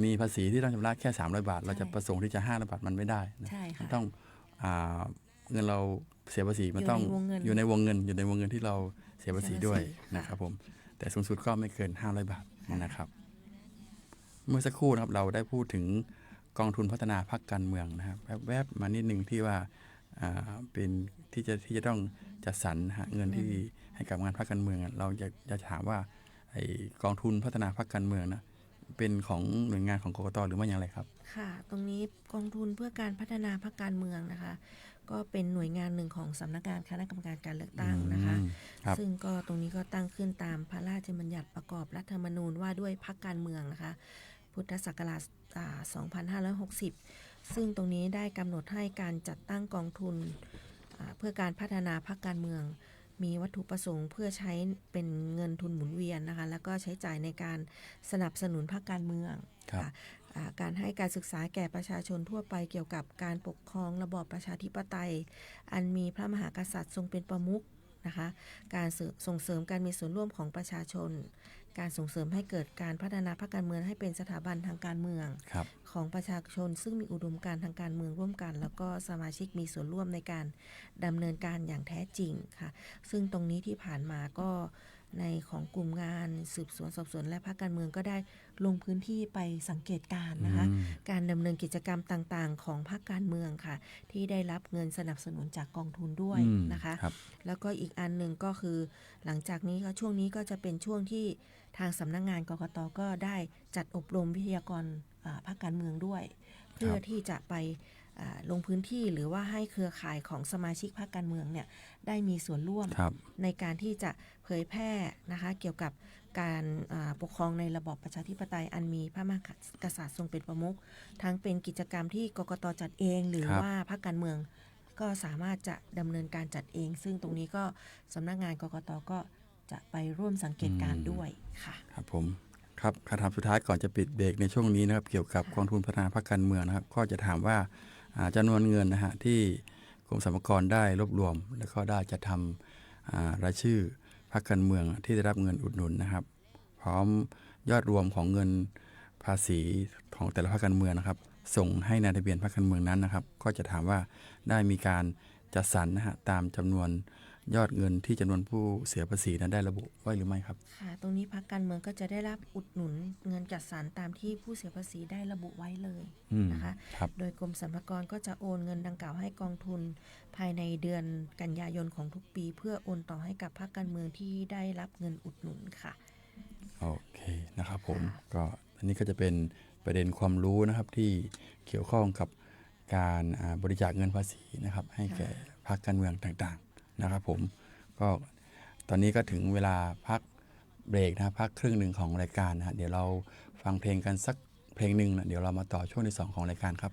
มีภาษีที่ต้องชำระแค่300 บาทเราจะประสงค์ที่จะ500 บาทมันไม่ได้นะต้องเงินเราเสียภาษีมันต้องอยู่ในวงเงินที่เราเสียภาษีด้วยนะครับผมแต่สูงสุดก็ไม่เกิน500 บาทนะครับเมื่อสักครู่นะครับเราได้พูดถึงกองทุนพัฒนาพรรคการเมืองนะครับแวบมานิดนึงที่ว่าเป็นที่จะต้องจัดสรรเงินที่ให้กับงานพรรคการเมืองเราจะถามว่าไอ้กองทุนพัฒนาพรรคการเมืองนะเป็นของหน่วยงานของกกต.หรือไม่อย่างไรครับค่ะตรงนี้กองทุนเพื่อการพัฒนาพรรคการเมืองนะคะก็เป็นหน่วยงานหนึ่งของสำนักงานคณะกรรมการการเลือกตั้งนะคะซึ่งก็ตรงนี้ก็ตั้งขึ้นตามพระราชบัญญัติประกอบรัฐธรรมนูญว่าด้วยพรรคการเมืองนะคะพุทธศักราช 2560 ซึ่งตรงนี้ได้กำหนดให้การจัดตั้งกองทุนเพื่อการพัฒนาพรรคการเมืองมีวัตถุประสงค์เพื่อใช้เป็นเงินทุนหมุนเวียนนะคะแล้วก็ใช้จ่ายในการสนับสนุนพรรคการเมืองการให้การศึกษาแก่ประชาชนทั่วไปเกี่ยวกับการปกครองระบอบประชาธิปไตยอันมีพระมหากษัตริย์ทรงเป็นประมุขนะคะการส่งเสริมการมีส่วนร่วมของประชาชนการส่งเสริมให้เกิดการพัฒนาพรรคการเมืองให้เป็นสถาบันทางการเมืองของประชาชนซึ่งมีอุดมการณ์ทางการเมืองร่วมกันแล้วก็สมาชิกมีส่วนร่วมในการดำเนินการอย่างแท้จริงค่ะซึ่งตรงนี้ที่ผ่านมาก็ในของกลุ่มงานสืบสวนสอบสวนและพรรคการเมืองก็ได้ลงพื้นที่ไปสังเกตการนะคะการดำเนินกิจกรรมต่างๆของพรรคการเมืองค่ะที่ได้รับเงินสนับสนุนจากกองทุนด้วยนะคะแล้วก็อีกอันหนึ่งก็คือหลังจากนี้ก็ช่วงนี้ก็จะเป็นช่วงที่ทางสำนักงานกกต.ก็ได้จัดอบรมวิทยากรพรรคการเมืองด้วยเพื่อที่จะไปลงพื้นที่หรือว่าให้เครือข่ายของสมาชิกพรรคการเมืองเนี่ยได้มีส่วนร่วมในการที่จะเผยแพร่นะคะเกี่ยวกับการปกครองในระบอบประชาธิปไตยอันมีพระมหากษัตริย์ทรงเป็นประมุขทั้งเป็นกิจกรรมที่กกต.จัดเองหรือว่าพรรคการเมืองก็สามารถจะดำเนินการจัดเองซึ่งตรงนี้ก็สำนักงานกกต.ก็จะไปร่วมสังเกตการด้วยค่ะครับผมครับคำถามสุดท้ายก่อนจะปิดเบรกในช่วงนี้นะครับเกี่ยวกับกองทุนพัฒนาพรรคการเมืองนะครับก็จะถามว่าจำนวนเงินนะฮะที่กรมสรรพากรได้รวบรวมแล้วก็ได้จะทำรายชื่อพรรคการเมืองที่ได้รับเงินอุดหนุนนะครับพร้อมยอดรวมของเงินภาษีของแต่ละพรรคการเมืองนะครับส่งให้นายทะเบียนพรรคการเมืองนั้นนะครับก็จะถามว่าได้มีการจัดสรรนะฮะตามจำนวนยอดเงินที่จำนวนผู้เสียภาษีนั้นได้ระบุไว้หรือไม่ครับค่ะตรงนี้พรรคการเมืองก็จะได้รับอุดหนุนเงินจัดสรรตามที่ผู้เสียภาษีได้ระบุไว้เลยนะคะโดยกรมสรรพากรก็จะโอนเงินดังกล่าวให้กองทุนภายในเดือนกันยายนของทุกปีเพื่อโอนต่อให้กับพรรคการเมืองที่ได้รับเงินอุดหนุนค่ะโอเคนะครับผมก็อันนี้ก็จะเป็นประเด็นความรู้นะครับที่เกี่ยวข้องกับการบริจาคเงินภาษีนะครับให้แก่พรรคการเมืองต่างๆนะครับผมก็ตอนนี้ก็ถึงเวลาพักเบรกนะพักครึ่งหนึ่งของรายการนะเดี๋ยวเราฟังเพลงกันสักเพลงหนึ่งนะเดี๋ยวเรามาต่อช่วงที่2ของรายการครับ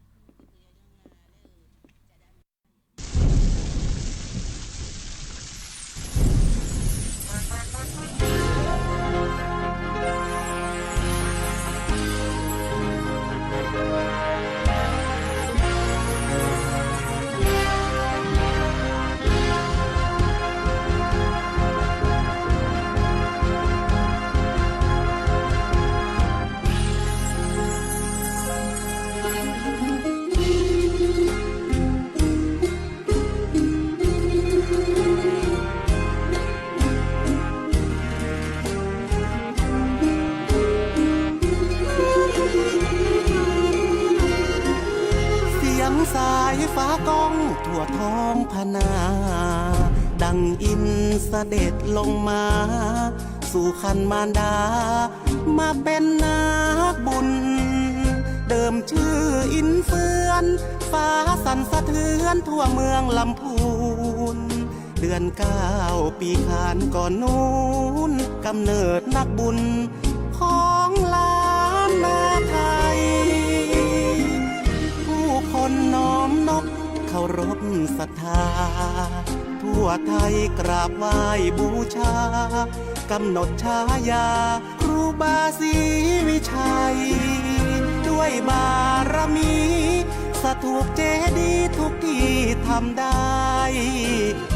อินเสด็จลงมาสู่คันมารดามาเป็นนักบุญเดิมชื่ออินเฟือนฟ้าสั่นสะเทือนทั่วเมืองลำพูนเดือน9 ปีขานก่อนนู้นกำเนิดนักบุญของล้านนาไทยผู้คนน้อมนบเคารพศรัทธาทั่วไทยกราบไหว้บูชากำหนดฉายาครูบาศรีวิชัยด้วยบารมีสถูปเจดีย์ทุกที่ทำได้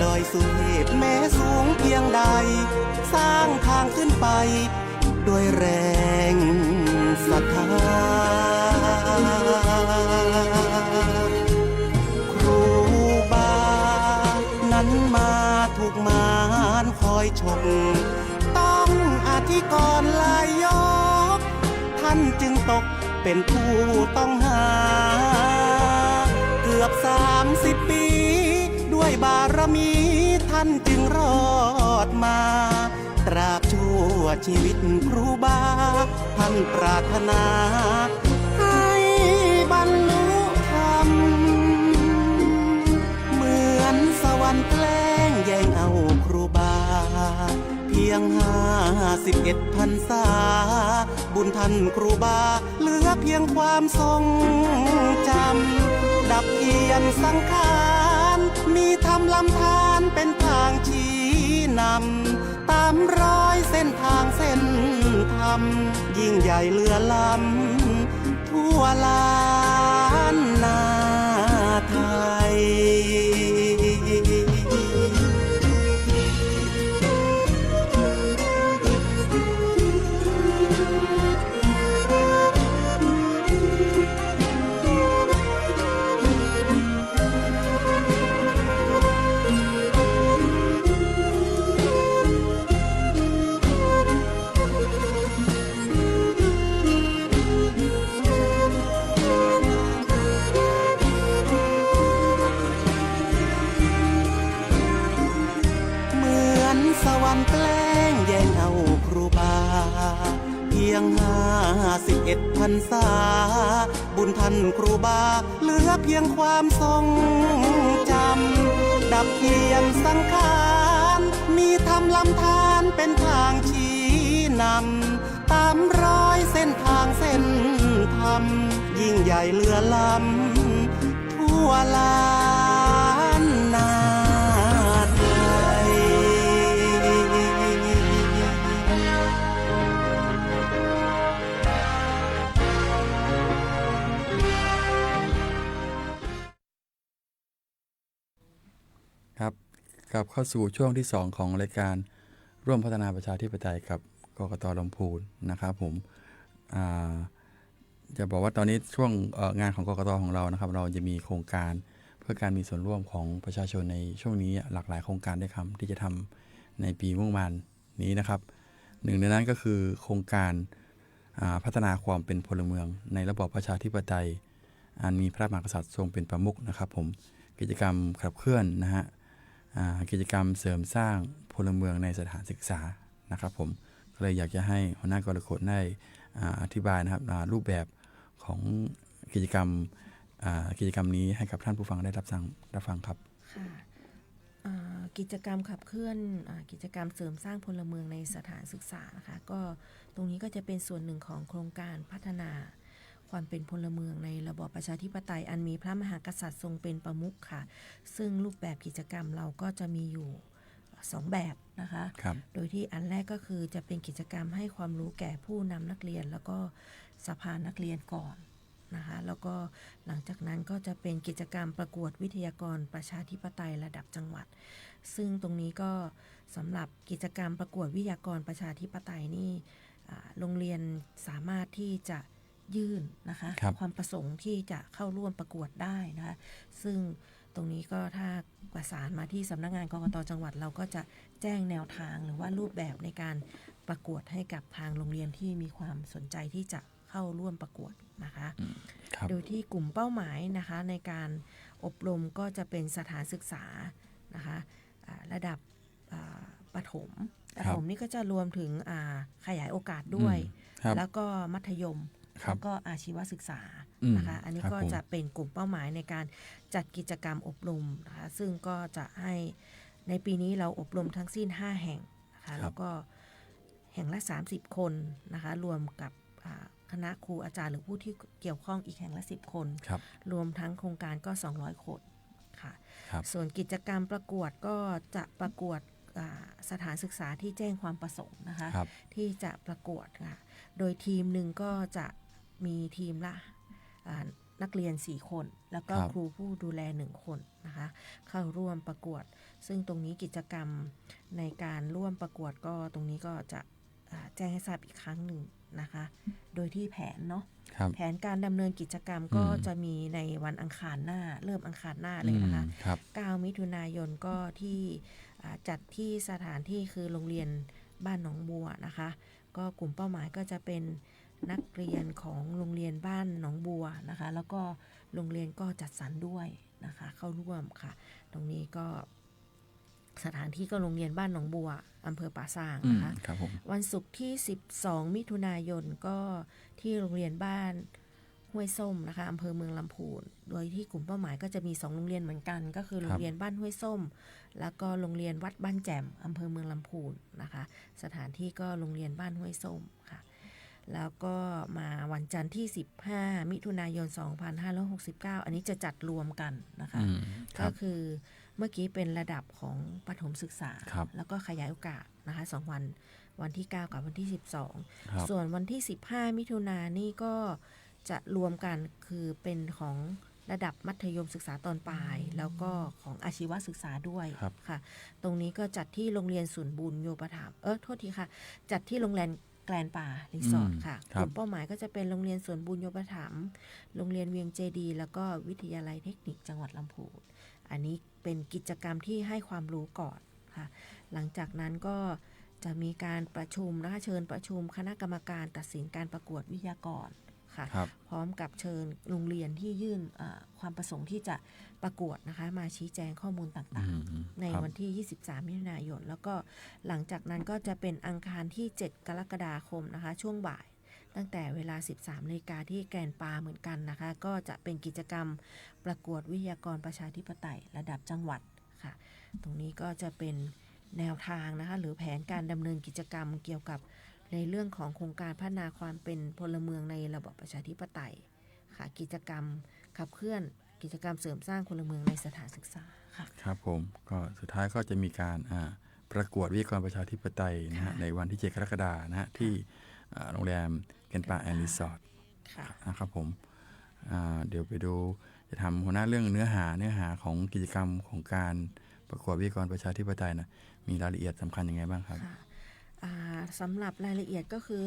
ดอยสุเทพแม้สูงเพียงใดสร้างทางขึ้นไปด้วยแรงศรัทธาครูบานั้นมาถูกมารคอยชมต้องอธิกรลายยกท่านจึงตกเป็นผู้ต้องหาเกือบ30 ปีด้วยบารมีท่านจึงรอดมาตราบชั่วชีวิตครูบาท่านปรารถนาให้บรรลุธรรมเหมือนสวรรค์แกล้งแย่งเอาครูบาเพียง51 พรรษาบุญท่านครูบาเหลือเพียงความทรงจำดับเทียนสังขารมีธรรมลำธารเป็นทางชี้นำตามรอยเส้นทางเส้นธรรมยิ่งใหญ่เหลือล้ำทั่วล้านนาไทยสวรรค์แกล้งแย่งเอาครูบาเพียง51 พรรษาบุญท่านครูบาเหลือเพียงความทรงจำดับเทียนสังขารมีธรรมลำธารเป็นทางชี้นำตามรอยเส้นทางเส้นธรรมยิ่งใหญ่เหลือล้ำทั่วล้านนาครับกลับเข้าสู่ช่วงที่ 2 ของรายการร่วมพัฒนาประชาธิปไตยกับกกต.ลำพูนนะครับผมจะบอกว่าตอนนี้ช่วงงานของกกต.ของเรานะครับเราจะมีโครงการเพื่อการมีส่วนร่วมของประชาชนในช่วงนี้หลากหลายโครงการด้วยครับที่จะทำในปีมุ่งมั่นนี้นะครับหนึ่งในนั้นก็คือโครงการพัฒนาความเป็นพลเมืองในระบอบประชาธิปไตยอันมีพระมหากษัตริย์ทรงเป็นประมุขนะครับผมกิจกรรมขับเคลื่อนนะฮะกิจกรรมเสริมสร้างพลเมืองในสถานศึกษานะครับผมก็เลยอยากจะให้หัวหน้ากรกฎได้อธิบายนะครับรูปแบบของกิจกรรมนี้ให้กับท่านผู้ฟังได้รับฟังครับค่ะกิจกรรมขับเคลื่อนกิจกรรมเสริมสร้างพลเมืองในสถานศึกษานะคะก็ตรงนี้ก็จะเป็นส่วนหนึ่งของโครงการพัฒนาความเป็นพลเมืองในระบอบประชาธิปไตยอันมีพระมหากษัตริย์ทรงเป็นประมุขค่ะซึ่งรูปแบบกิจกรรมเราก็จะมีอยู่2แบบนะคะโดยที่อันแรกก็คือจะเป็นกิจกรรมให้ความรู้แก่ผู้นำนักเรียนแล้วก็สภานักเรียนก่อนนะคะแล้วก็หลังจากนั้นก็จะเป็นกิจกรรมประกวดวิทยากรประชาธิปไตยระดับจังหวัดซึ่งตรงนี้ก็สำหรับกิจกรรมประกวดวิทยากรประชาธิปไตยนี่โรงเรียนสามารถที่จะยื่นนะคะความประสงค์ที่จะเข้าร่วมประกวดได้นะคะซึ่งตรงนี้ก็ถ้าประสานมาที่สำนักงานกกต.จังหวัดเราก็จะแจ้งแนวทางหรือว่ารูปแบบในการประกวดให้กับทางโรงเรียนที่มีความสนใจที่จะเข้าร่วมประกวดนะคะโดยที่กลุ่มเป้าหมายนะคะในการอบรมก็จะเป็นสถานศึกษานะคะระดับ ประถมนี่ก็จะรวมถึงขยายโอกาสด้วยแล้วก็มัธยมแล้วก็อาชีวศึกษานะคะอันนี้ก็จะเป็นกลุ่มเป้าหมายในการจัดกิจกรรมอบรมนะคะซึ่งก็จะให้ในปีนี้เราอบรมทั้งสิ้น5แห่งนะคะแล้วก็แห่งละ30คนนะคะรวมกับคณะครูอาจารย์หรือผู้ที่เกี่ยวข้องอีกแห่งละ10คนรวมทั้งโครงการก็200คนค่ะส่วนกิจกรรมประกวดก็จะประกวดสถานศึกษาที่แจ้งความประสงค์นะคะที่จะประกวดค่ะโดยทีมหนึ่งก็จะมีทีมละนักเรียน4คนแล้วก็ครูผู้ดูแล1คนนะคะเข้าร่วมประกวดซึ่งตรงนี้กิจกรรมในการร่วมประกวดก็ตรงนี้ก็จะแจ้งให้ทราบอีกครั้งหนึ่งนะคะโดยที่แผนเนาะแผนการดำเนินกิจกรรมก็จะมีในวันอังคารหน้าเริ่มอังคารหน้าเลยนะคะ9 มิถุนายนก็ที่จัดที่สถานที่คือโรงเรียนบ้านหนองบัวนะคะก็กลุ่มเป้าหมายก็จะเป็นนักเรียนของโรงเรียนบ้านหนองบัวนะคะแล้วก็โรงเรียนก็จัดสรรด้วยนะคะเข้าร่วมค่ะตรงนี้ก็สถานที่ก็โรงเรียนบ้านหนองบัวอำเภอป่าซางนะคะวันศุกร์ที่12 มิถุนายนก็ที่โรงเรียนบ้านห้วยส้มนะคะอำเภอเมืองลำพูนโดยที่กลุ่มเป้าหมายก็จะมี2โรงเรียนเหมือนกันก็คือโรงเรียนบ้านห้วยส้มแล้วก็โรงเรียนวัดบ้านแจ่มอำเภอเมืองลำพูนนะคะสถานที่ก็โรงเรียนบ้านห้วยส้มค่ะแล้วก็มาวันจันทร์ที่15 มิถุนายน 2569อันนี้จะจัดรวมกันนะคะก็คือเมื่อกี้เป็นระดับของประถมศึกษาแล้วก็ขยายโอกาสนะคะ2วันที่9กับวันที่12ส่วนวันที่15 มิถุนายนนี่ก็จะรวมกันคือเป็นของระดับมัธยมศึกษาตอนปลายแล้วก็ของอาชีวศึกษาด้วยค่ะตรงนี้ก็จัดที่โรงเรียนศูนย์บุญโยปถัมภ์โทษทีค่ะจัดที่โรงแรมแกลนป่ารีสอร์ทค่ะกลุ่มเป้าหมายก็จะเป็นโรงเรียนสวนบุญโยปถัมภ์โรงเรียนเวียงเจดีแล้วก็วิทยาลัยเทคนิคจังหวัดลำพูนอันนี้เป็นกิจกรรมที่ให้ความรู้ก่อนค่ะหลังจากนั้นก็จะมีการประชุมนะคะเชิญประชุมคณะกรรมการตัดสินการประกวดวิทยากรค่ะพร้อมกับเชิญโรงเรียนที่ยื่นความประสงค์ที่จะประกวดนะคะมาชี้แจงข้อมูลต่างๆในวันที่23 มิถุนายนแล้วก็หลังจากนั้นก็จะเป็นอังคารที่7 กรกฎาคมนะคะช่วงบ่ายตั้งแต่เวลา 13 นาฬิกาที่แกรนปาเหมือนกันนะคะก็จะเป็นกิจกรรมประกวดวิทยากรประชาธิปไตยระดับจังหวัดค่ะตรงนี้ก็จะเป็นแนวทางนะคะหรือแผนการดำเนินกิจกรรมเกี่ยวกับในเรื่องของโครงการพัฒนาความเป็นพลเมืองในระบอบประชาธิปไตยค่ะกิจกรรมขับเคลื่อนกิจกรรมเสริมสร้างพลเมืองในสถานศึกษาค่ะครับผมก็สุดท้ายก็จะมีการประกวดวิทยากรประชาธิปไตยนะฮะในวันที่7 กรกฎาคมนะฮะที่โรงแรมแกรนป่าแอนด์รีสอร์ทนะครับผมเดี๋ยวไปดูจะทำหัวหน้าเรื่องเนื้อหาของกิจกรรมของการประกวดวิทยากรประชาธิปไตยนะมีรายละเอียดสำคัญยังไงบ้างครับสำหรับรายละเอียดก็คือ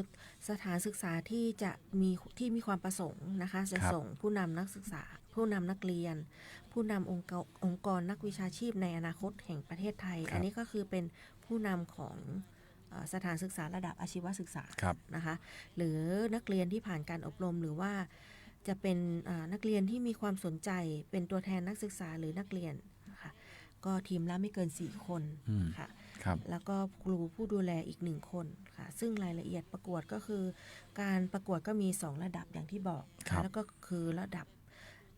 สถานศึกษาที่มีความประสงค์นะคะจะส่งผู้นำนักศึกษาผู้นำนักเรียนผู้นำองค์กรนักวิชาชีพในอนาคตแห่งประเทศไทยอันนี้ก็คือเป็นผู้นำของสถานศึกษาระดับอาชีวศึกษานะคะหรือนักเรียนที่ผ่านการอบรมหรือว่าจะเป็นนักเรียนที่มีความสนใจเป็นตัวแทนนักศึกษาหรือนักเรียนนะคะก็ทีมละไม่เกิน4 คนค่ะแล้วก็ครูผู้ดูแลอีก1 คนค่ะซึ่งรายละเอียดประกวดก็คือการประกวดก็มี2 ระดับอย่างที่บอกแล้วก็คือระดับ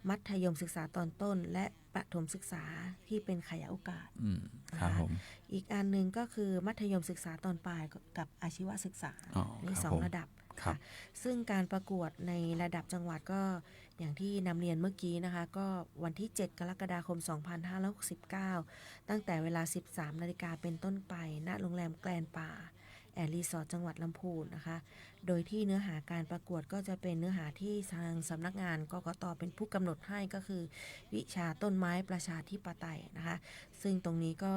มัธยมศึกษาตอนต้นและประถมศึกษาที่เป็นขยายโอกาสอีกอันนึงก็คือมัธยมศึกษาตอนปลายกับอาชีวศึกษานี่2 ระดับค่ะซึ่งการประกวดในระดับจังหวัดก็อย่างที่นำเรียนเมื่อกี้นะคะก็วันที่7 กรกฎาคม 2569ตั้งแต่เวลา 13 นาฬิกาเป็นต้นไปณโรงแรมแกรนป่าแอนด์รีสอร์ทจังหวัดลำพูนนะคะโดยที่เนื้อหาการประกวดก็จะเป็นเนื้อหาที่ทางสำนักงานกกต.เป็นผู้กำหนดให้ก็คือวิชาต้นไม้ประชาธิปไตยนะคะซึ่งตรงนี้ก็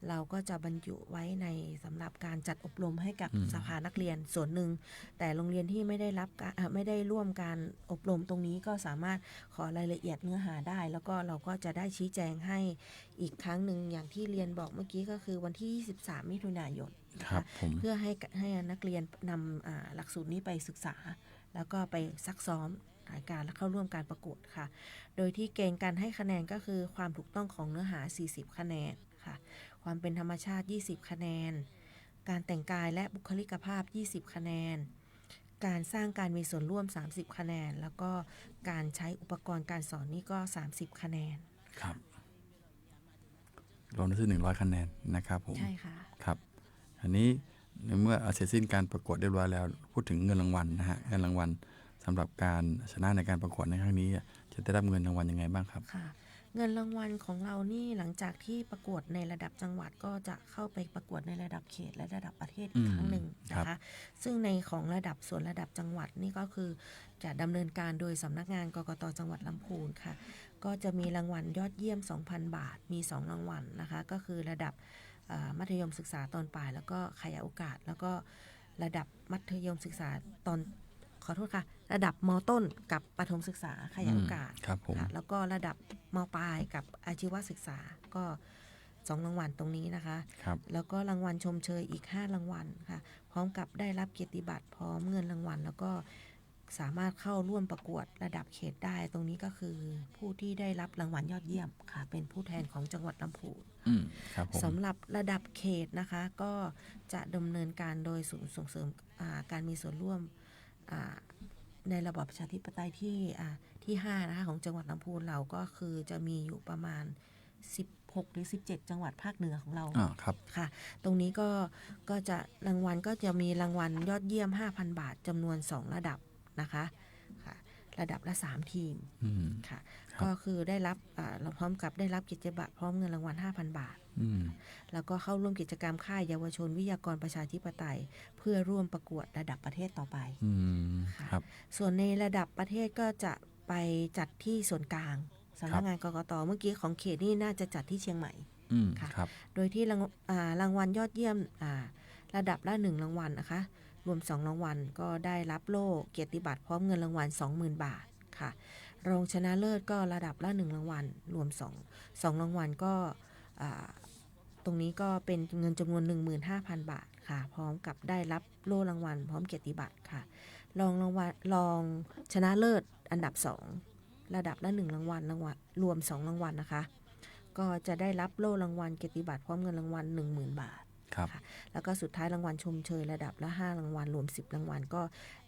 เราก็จะบรรจุไว้ในสำหรับการจัดอบรมให้กับสภานักเรียนส่วนหนึ่งแต่โรงเรียนที่ไม่ได้ร่วมการอบรมตรงนี้ก็สามารถขอรายละเอียดเนื้อหาได้แล้วก็เราก็จะได้ชี้แจงให้อีกครั้งหนึ่งอย่างที่เรียนบอกเมื่อกี้ก็คือวันที่23 มิถุนายนเพื่อให้นักเรียนนำหลักสูตรนี้ไปศึกษาแล้วก็ไปซักซ้อมรายการและเข้าร่วมการประกวดค่ะโดยที่เกณฑ์การให้คะแนนก็คือความถูกต้องของเนื้อหา40 คะแนนค่ะค ความเป็นธรรมชาติ20คะแนนการแต่งกายและบุคลิกภาพ20คะแนนการสร้างการมีส่วนร่วม30คะแนนแล้วก็การใช้อุปกรณ์การสอนนี่ก็30คะแนนครับรวมทั้งสิ้น100คะแนนนะครับผมใช่ค่ะครับอันนี้เมื่อเสร็จสิ้นการประกวดเรียบร้อยแล้วพูดถึงเงินรางวัลนะฮะเงินรางวัลสำหรับการชนะในการประกวดในครั้งนี้จะได้รับเงินรางวัลยังไงบ้างครับค่ะเงินรางวัลของเรานี่หลังจากที่ประกวดในระดับจังหวัดก็จะเข้าไปประกวดในระดับเขตและระดับประเทศอีกครั้งหนึ่งนะคะซึ่งในของระดับส่วนระดับจังหวัดนี่ก็คือจะดำเนินการโดยสำนักงานกกต.จังหวัดลำพูนค่ะก็จะมีรางวัลยอดเยี่ยม 2,000 บาทมี2รางวัลนะคะก็คือระดับมัธยมศึกษาตอนปลายแล้วก็ขยายโอกาสแล้วก็ระดับมัธยมศึกษาตอนขอโทษค่ะระดับม.ต้นกับประถมศึกษาขยายโอกาสแล้วก็ระดับม.ปลายกับอาชีวศึกษาก็2รางวัลตรงนี้นะคะแล้วก็รางวัลชมเชยอีก5รางวัลค่ะพร้อมกับได้รับเกียรติบัตรพร้อมเงินรางวัลแล้วก็สามารถเข้าร่วมประกวดระดับเขตได้ตรงนี้ก็คือผู้ที่ได้รับรางวัลยอดเยี่ยมค่ะเป็นผู้แทนของจังหวัดลำพูนสำหรับระดับเขตนะคะก็จะดำเนินการโดยศูนย์ส่งเสริมการมีส่วนร่วมในระบอบประชาธิปไตยที่5นะคะของจังหวัดลำพูนเราก็คือจะมีอยู่ประมาณ16หรือ17จังหวัดภาคเหนือของเราค่ะตรงนี้ก็จะรางวัลก็จะมีรางวัลยอดเยี่ยม 5,000 บาทจำนวน2ระดับนะคะค่ะระดับละ3ทีมค่ะก็คือได้รับพร้อมกับได้รับเกียรติบัตรพร้อมเงินรางวัล 5,000 บาทแล้วก็เข้าร่วมกิจกรรมค่ายเยาวชนวิทยากรประชาธิปไตยเพื่อร่วมประกวดระดับประเทศต่อไปค่ะส่วนในระดับประเทศก็จะไปจัดที่ส่วนกลางสำนักงานกกต.เมื่อกี้ของเขตนี่น่าจะจัดที่เชียงใหม่ค่ะโดยที่รางวัลยอดเยี่ยมระดับละ1รางวัลนะคะรวม2รางวัลก็ได้รับโล่เกียรติบัตรพร้อมเงินรางวัล 20,000 บาทค่ะรองชนะเลิศก็ระดับละ1รางวัลรวม2รางวัลก็ตรงนี้ก็เป็นเงินจำนวน 15,000 บาทค่ะพร้อมกับได้รับโล่รางวัลพร้อมเกียรติบัตรค่ะรองชนะเลิศอันดับ2ระดับละ1รางวัลรวม2รางวัลนะคะก็จะได้รับโล่รางวัลเกียรติบัตรพร้อมเงินรางวัล 10,000 บาทค่ะแล้วก็สุดท้ายรางวัลชมเชยระดับละ5รางวัลรวม10รางวัลก็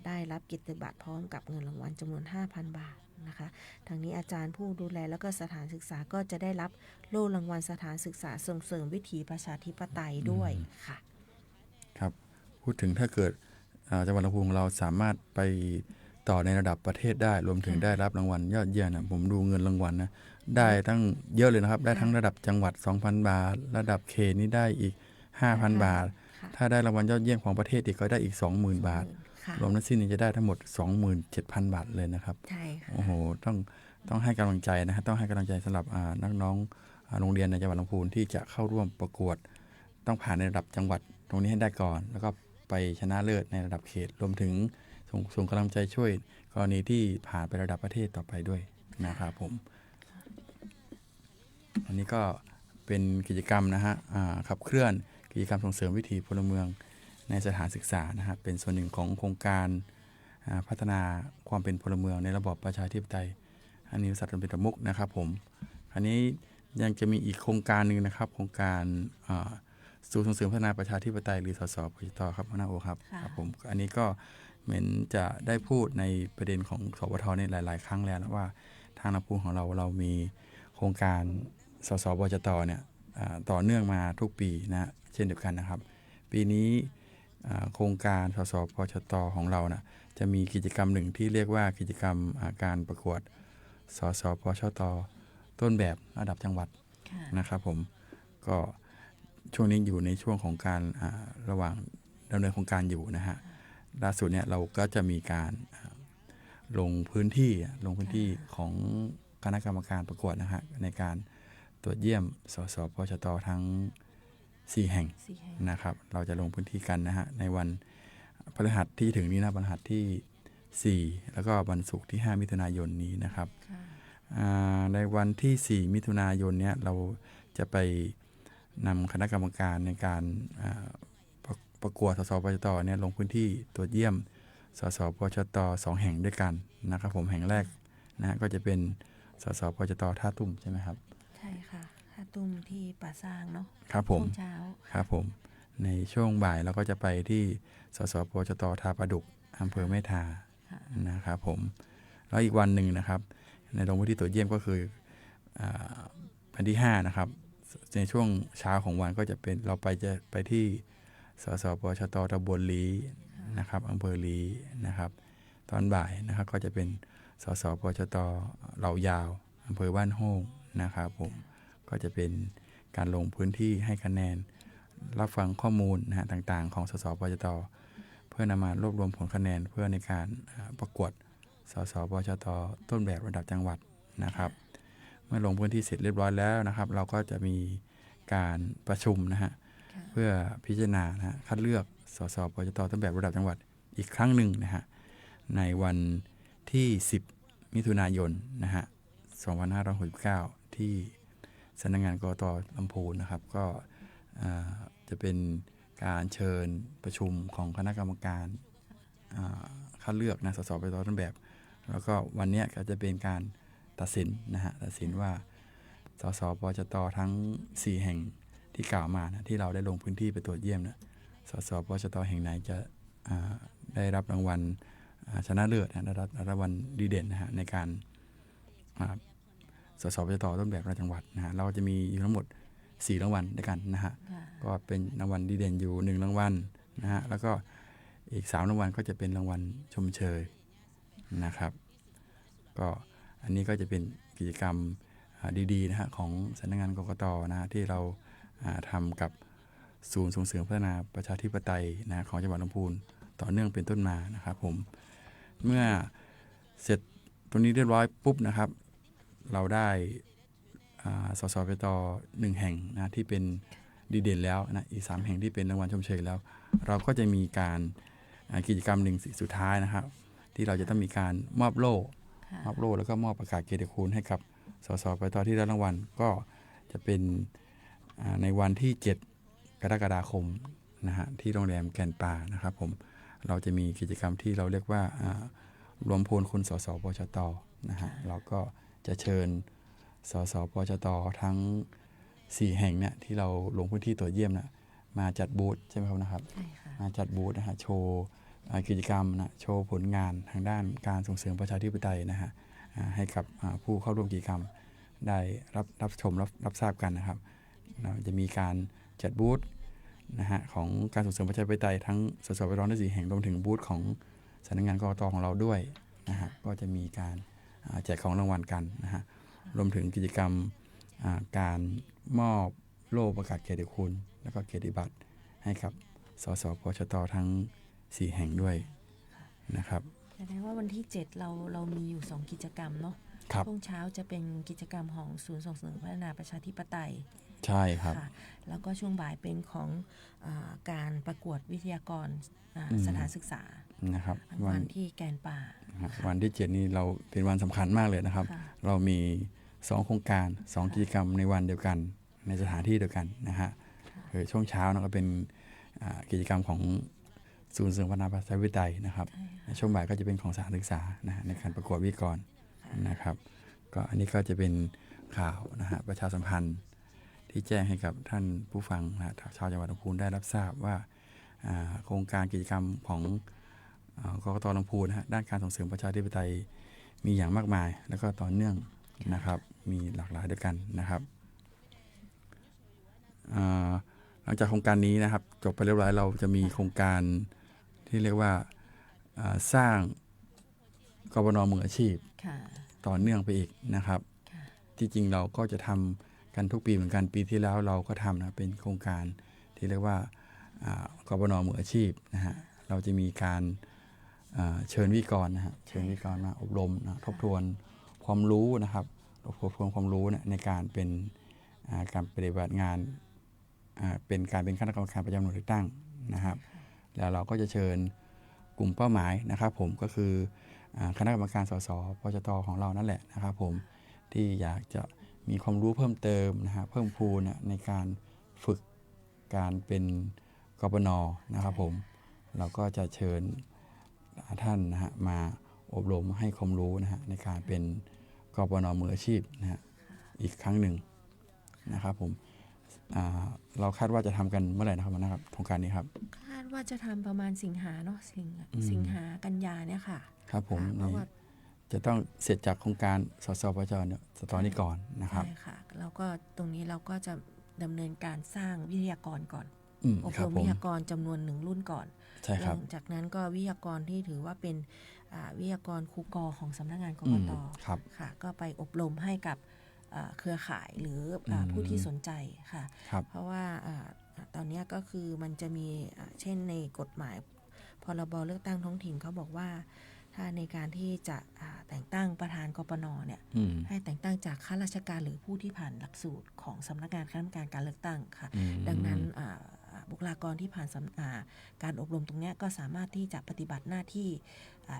ได้รับเกียรติบัตรพร้อมกับเงินรางวัลจำนวน 5,000 บาทนะคะทางนี้อาจารย์ผู้ดูแลแล้วก็สถานศึกษาก็จะได้รับโล่รางวัลสถานศึกษาส่งเสริมวิถีประชาธิปไตยด้วยค่ะครับพูดถึงถ้าเกิดจังหวัดลำพูนเราสามารถไปต่อในระดับประเทศได้รวมถึงได้รับรางวัลยอดเยี่ยมนะผมดูเงินรางวัลนะได้ตั้งเยอะเลยนะครับได้ทั้งระดับจังหวัด 2,000 บาทระดับเขตนี่ได้อีก 5,000 บาทถ้าได้รางวัลยอดเยี่ยมของประเทศอีกก็ได้อีก 20,000 บาทรวมทั้งสิ้นจะได้ทั้งหมด 27,000 บาทเลยนะครับใช่ค่ะโอ้โหต้องให้กำลังใจนะครับต้องให้กำลังใจสำหรับน้องๆโรงเรียนในจังหวัดลำพูนที่จะเข้าร่วมประกวดต้องผ่านในระดับจังหวัดตรงนี้ให้ได้ก่อนแล้วก็ไปชนะเลิศในระดับเขตรวมถึงส่งกำลังใจช่วยกรณีที่ผ่านไประดับประเทศต่อไปด้วยนะครับผมอันนี้ก็เป็นกิจกรรมนะฮะขับเคลื่อนกิจกรรมส่งเสริมวิถีพลเมืองในสถานศึกษานะครับเป็นส่วนหนึ่งของโครงการพัฒนาความเป็นพลเมืองในระบอบประชาธิปไตยอันนี้สัตว์เป็นประมุขนะครับผมอันนี้ยังจะมีอีกโครงการหนึ่งนะครับโครงการศูนย์ส่งเสริมพัฒนาประชาธิปไตยหรือสสปชตครับหัวหน้าโอครับผมอันนี้ก็เหมือนจะได้พูดในประเด็นของสปทในหลายๆครั้งแล้วนะว่าทางลำพูนของเรามีโครงการสสปชตเนี่ยต่อเนื่องมาทุกปีนะเช่นเดียวกันนะครับปีนี้โครงการสสปชตของเรานะจะมีกิจกรรมหนึ่งที่เรียกว่ากิจกรรมการประกวดสสปชตต้นแบบระดับจังหวัดนะครับผมก็ช่วงนี้อยู่ในช่วงของการระหว่างดำเนินโครงการอยู่นะฮะล่าสุดเนี่ยเราก็จะมีการลงพื้นที่ของคณะกรรมการประกวดนะฮะในการตรวจเยี่ยมสสปชตทั้ง4แห่งนะครับเราจะลงพื้นที่กันนะฮะในวันพฤหัสที่ถึงนี้นะพฤหัสที่4แล้วก็วันศุกร์ที่5มิถุนายนนี้นะครับในวันที่4มิถุนายนเนี้ยเราจะไปนำคณะกรรมการในการประกวดสสปชตเนี่ยลงพื้นที่ตรวจเยี่ยมสสปชต2แห่งด้วยกันนะครับผมแห่งแรกนะก็จะเป็นสสปชตท่าตุ้มใช่ไหมครับใช่ค่ะท่าตุ้มที่ ป่าซางเนาะ ครับผม ช่วงเช้า ครับผมในช่วงบ่ายเราก็จะไปที่สสปชต.ทาประดุกอำเภอแม่ทานะครับผมแล้วอีกวันหนึ่งนะครับในลงพื้นที่ตรวจเยี่ยมก็คือวันที่5นะครับในช่วงเช้าของวันก็จะเป็นเราจะไปที่สสปชต.ตำบลลีนะครับอำเภอลีนะครับตอนบ่ายนะครับก็จะเป็นสสปชต.เหล่ายาวอำเภอบ้านโฮงนะครับผมก็จะเป็นการลงพื้นที่ให้คะแนนรับฟังข้อมูลนะฮะต่างๆของสสปชต.เพื่อนำมารวบรวมผลคะแนนเพื่อในการประกวดสสปชต.ต้นแบบระดับจังหวัดนะครับเมื่อลงพื้นที่เสร็จเรียบร้อยแล้วนะครับเราก็จะมีการประชุมนะฮะเพื่อพิจารณานะคัดเลือกสสปชต.ต้นแบบระดับจังหวัดอีกครั้งหนึ่งนะฮะในวันที่ 10 มิถุนายนนะฮะ 2569 ที่สำนักงานกกต.ลำพูนนะครับก็จะเป็นการเชิญประชุมของคณะกรรมการคัดเลือกนะสสปชต.ต้นแบบแล้วก็วันนี้ก็จะเป็นการตัดสินนะฮะตัดสินว่าสสปชต.ทั้ง4แห่งที่กล่าวมานะที่เราได้ลงพื้นที่ไปตรวจเยี่ยมนะสสปชต.แห่งไหนจะได้รับรางวัลชนะเลิศนะได้รับรางวัลดีเด่นนะฮะในการสสปชต.ต้นแบบระดับจังหวัดนะฮะเราจะมีอยู่ทั้งหมด4รางวัลด้วยกันนะฮะก็เป็นรางวัลดีเด่นอยู่1รางวัลนะฮะแล้วก็อีก3รางวัลก็จะเป็นรางวัลชมเชยนะครับก็อันนี้ก็จะเป็นกิจกรรมดีๆนะฮะของสำนักงานกกต.นะฮะที่เราทำกับศูนย์ส่งเสริมพัฒนาประชาธิปไตยนะของจังหวัดลำพูนต่อเนื่องเป็นต้นมานะครับผมเมื่อเสร็จตรงนี้เรียบร้อยปุ๊บนะครับเราได้สสปชต1แห่งนะที่เป็นดีเด่นแล้วนะอีก3แห่งที่เป็นรางวัลชมเชยแล้วเราก็จะมีการกิจกรรมหนึ่งสุดท้ายนะครับที่เราจะต้องมีการมอบโล่แล้วก็มอบประกาศเกียรติคุณให้กับสสปชตที่ได้รางวัลก็จะเป็นในวันที่7 กรกฎาคมนะฮะที่โรงแรมแก่นป่านะครับผมเราจะมีกิจกรรมที่เราเรียกว่ารวมพลคนสสปชตนะฮะเราก็จะเชิญสสปชตทั้ง4แห่งเนี่ยที่เราลงพื้นที่ตรวจเยี่ยมนะมาจัดบูธใช่ไหมครับนะครับมาจัดบูธนะฮะโชว์กิจกรรมนะโชว์ผลงานทางด้านการส่งเสริมประชาธิปไตยนะฮะให้กับผู้เข้าร่วมกิจกรรมได้รับชมรับทราบกันนะครับเราจะมีการจัดบูธนะฮะของการส่งเสริมประชาธิปไตยทั้งสสปชตทั้ง4แห่งรวมถึงบูธของสำนักงานกกต.ของเราด้วยนะฮะก็จะมีการแจกของรางวัลกันนะฮะรวมถึงกิจกรรมการมอบโล่ประกาศเกียรติคุณแล้วก็เกียรติบัตรให้กับสสปชตทั้ง4แห่งด้วยนะครับแสดงว่าวันที่7เรามีอยู่2กิจกรรมเนาะช่วงเช้าจะเป็นกิจกรรมของศูนย์ส่งเสริมพัฒนาประชาธิปไตยใช่ครับแล้วก็ช่วงบ่ายเป็นของการประกวดวิทยากรสถานศึกษานะครับวันที่แกนป่าวันที่7นี้เราเป็นวันสำคัญมากเลยนะครับเรามี2โครงการ2กิจกรรมในวันเดียวกันในสถานที่เดียวกันนะฮะช่วงเช้านะก็เป็นกิจกรรมของศูนย์เสริมพัฒนาประชาธิปไตยนะครับในช่วงบ่ายก็จะเป็นของสถานศึกษานะในการประกวดวิทยากรนะครับก็อันนี้ก็จะเป็นข่าวนะฮะประชาสัมพันธ์ที่แจ้งให้กับท่านผู้ฟังนะชาวจังหวัดลำพูนได้รับทราบว่าโครงการกิจกรรมของกกต.ลำพูนนะฮะด้านการส่งเสริมประชาธิปไตยมีอย่างมากมายแล้วก็ต่อเนื่องนะครับมีหลากหลายด้วยกันนะครับหลังจากโครงการนี้นะครับจบไปเรียบร้อยเราจะมีโครงการที่เรียกว่าสร้างกบน.มืออาชีพต่อเนื่องไปอีกนะครับที่จริงเราก็จะทำกันทุกปีเหมือนกันปีที่แล้วเราก็ทำนะเป็นโครงการที่เรียกว่ากบน.มืออาชีพนะฮะเราจะมีการเชิญวิทยากรนะฮะเชิญวิทยากรมาอบรมนะทบทวนความรู้นะครับทบทวนความรู้นะในการเป็นการปฏิบัติงานเป็นการเป็นคณะกรรมการประจำหน่วยเลือกตั้งนะครับแล้วเราก็จะเชิญกลุ่มเป้าหมายนะครับผมก็คือคณะกรรมการสสปชต.ของเรานั่นแหละนะครับผมที่อยากจะมีความรู้เพิ่มเติมนะฮะเพิ่มพูนในการฝึกการเป็นกบน.นะครับผมเราก็จะเชิญท่านนะฮะมาอบรมให้ความรู้นะฮะในการเป็นกบน.มืออาชีพนะฮะอีกครั้งหนึ่งนะครับผม เราคาดว่าจะทำกันเมื่อไหร่นะครับนะครับโครงการนี้ครับคาดว่าจะทำประมาณสิงหาเนาะสิงหากันยาเนี่ยค่ะครับผมจะต้องเสร็จจากโครงการสสปจเนี่ยสตอนี้ก่อนนะครับใช่ค่ะแล้วก็ตรงนี้เราก็จะดำเนินการสร้างวิทยากรก่อนอบรมวิทยากรจำนวน1รุ่นก่อนหลังจากนั้นก็วิทยากรที่ถือว่าเป็นวิทยากรครูกอของสำนักงานกกต.ค่ะก็ไปอบรมให้กับเครือข่ายหรือผู้ที่สนใจค่ะเพราะว่าตอนนี้ก็คือมันจะมีเช่นในกฎหมายพรบเลือกตั้งท้องถิ่นเขาบอกว่าถ้าในการที่จะแต่งตั้งประธานกปน.เนี่ยให้แต่งตั้งจากข้าราชการหรือผู้ที่ผ่านหลักสูตรของสำนักงานคณะกรรมการการเลือกตั้งค่ะดังนั้นบุคลากรที่ผ่านการอบรมตรงนี้ก็สามารถที่จะปฏิบัติหน้าที่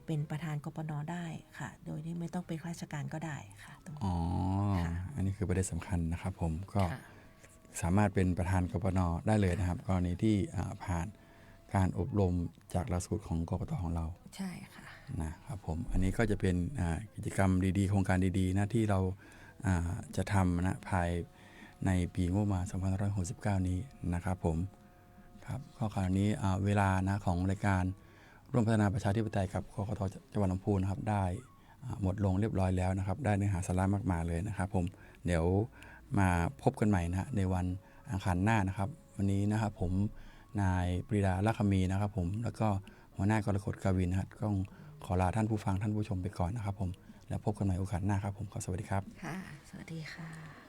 เป็นประธานกปน.ได้ค่ะโดยที่ไม่ต้องเป็นข้าราชการก็ได้ค่ะตรงนี้อันนี้คือประเด็นสำคัญนะครับผมก็สามารถเป็นประธานกปน.ได้เลยนะครับกรณีที่ผ่านการอบรมจากหลักสูตรของกกต.ของเราใช่ค่ะนะครับผมอันนี้ก็จะเป็นกิจกรรมดีๆโครงการดีๆนะที่เราจะทำนะภายในปีงบประมาณ2569นี้นะครับผมครับข้อข่าวนี้เวลานะของรายการร่วมพัฒนาประชาธิปไตยกับกกต.จังหวัดลำพูนนะครับได้หมดลงเรียบร้อยแล้วนะครับได้เนื้อหาสาระมากมายเลยนะครับผมเดี๋ยวมาพบกันใหม่นะในวันอังคารหน้านะครับวันนี้นะครับผมนายปรีดาลักขมีนะครับผมแล้วก็หัวหน้ากรกฎกวินนะครับต้องขอลาท่านผู้ฟังท่านผู้ชมไปก่อนนะครับผมแล้วพบกันใหม่โอกาสหน้าครับผมขอสวัสดีครับค่ะสวัสดีค่ะ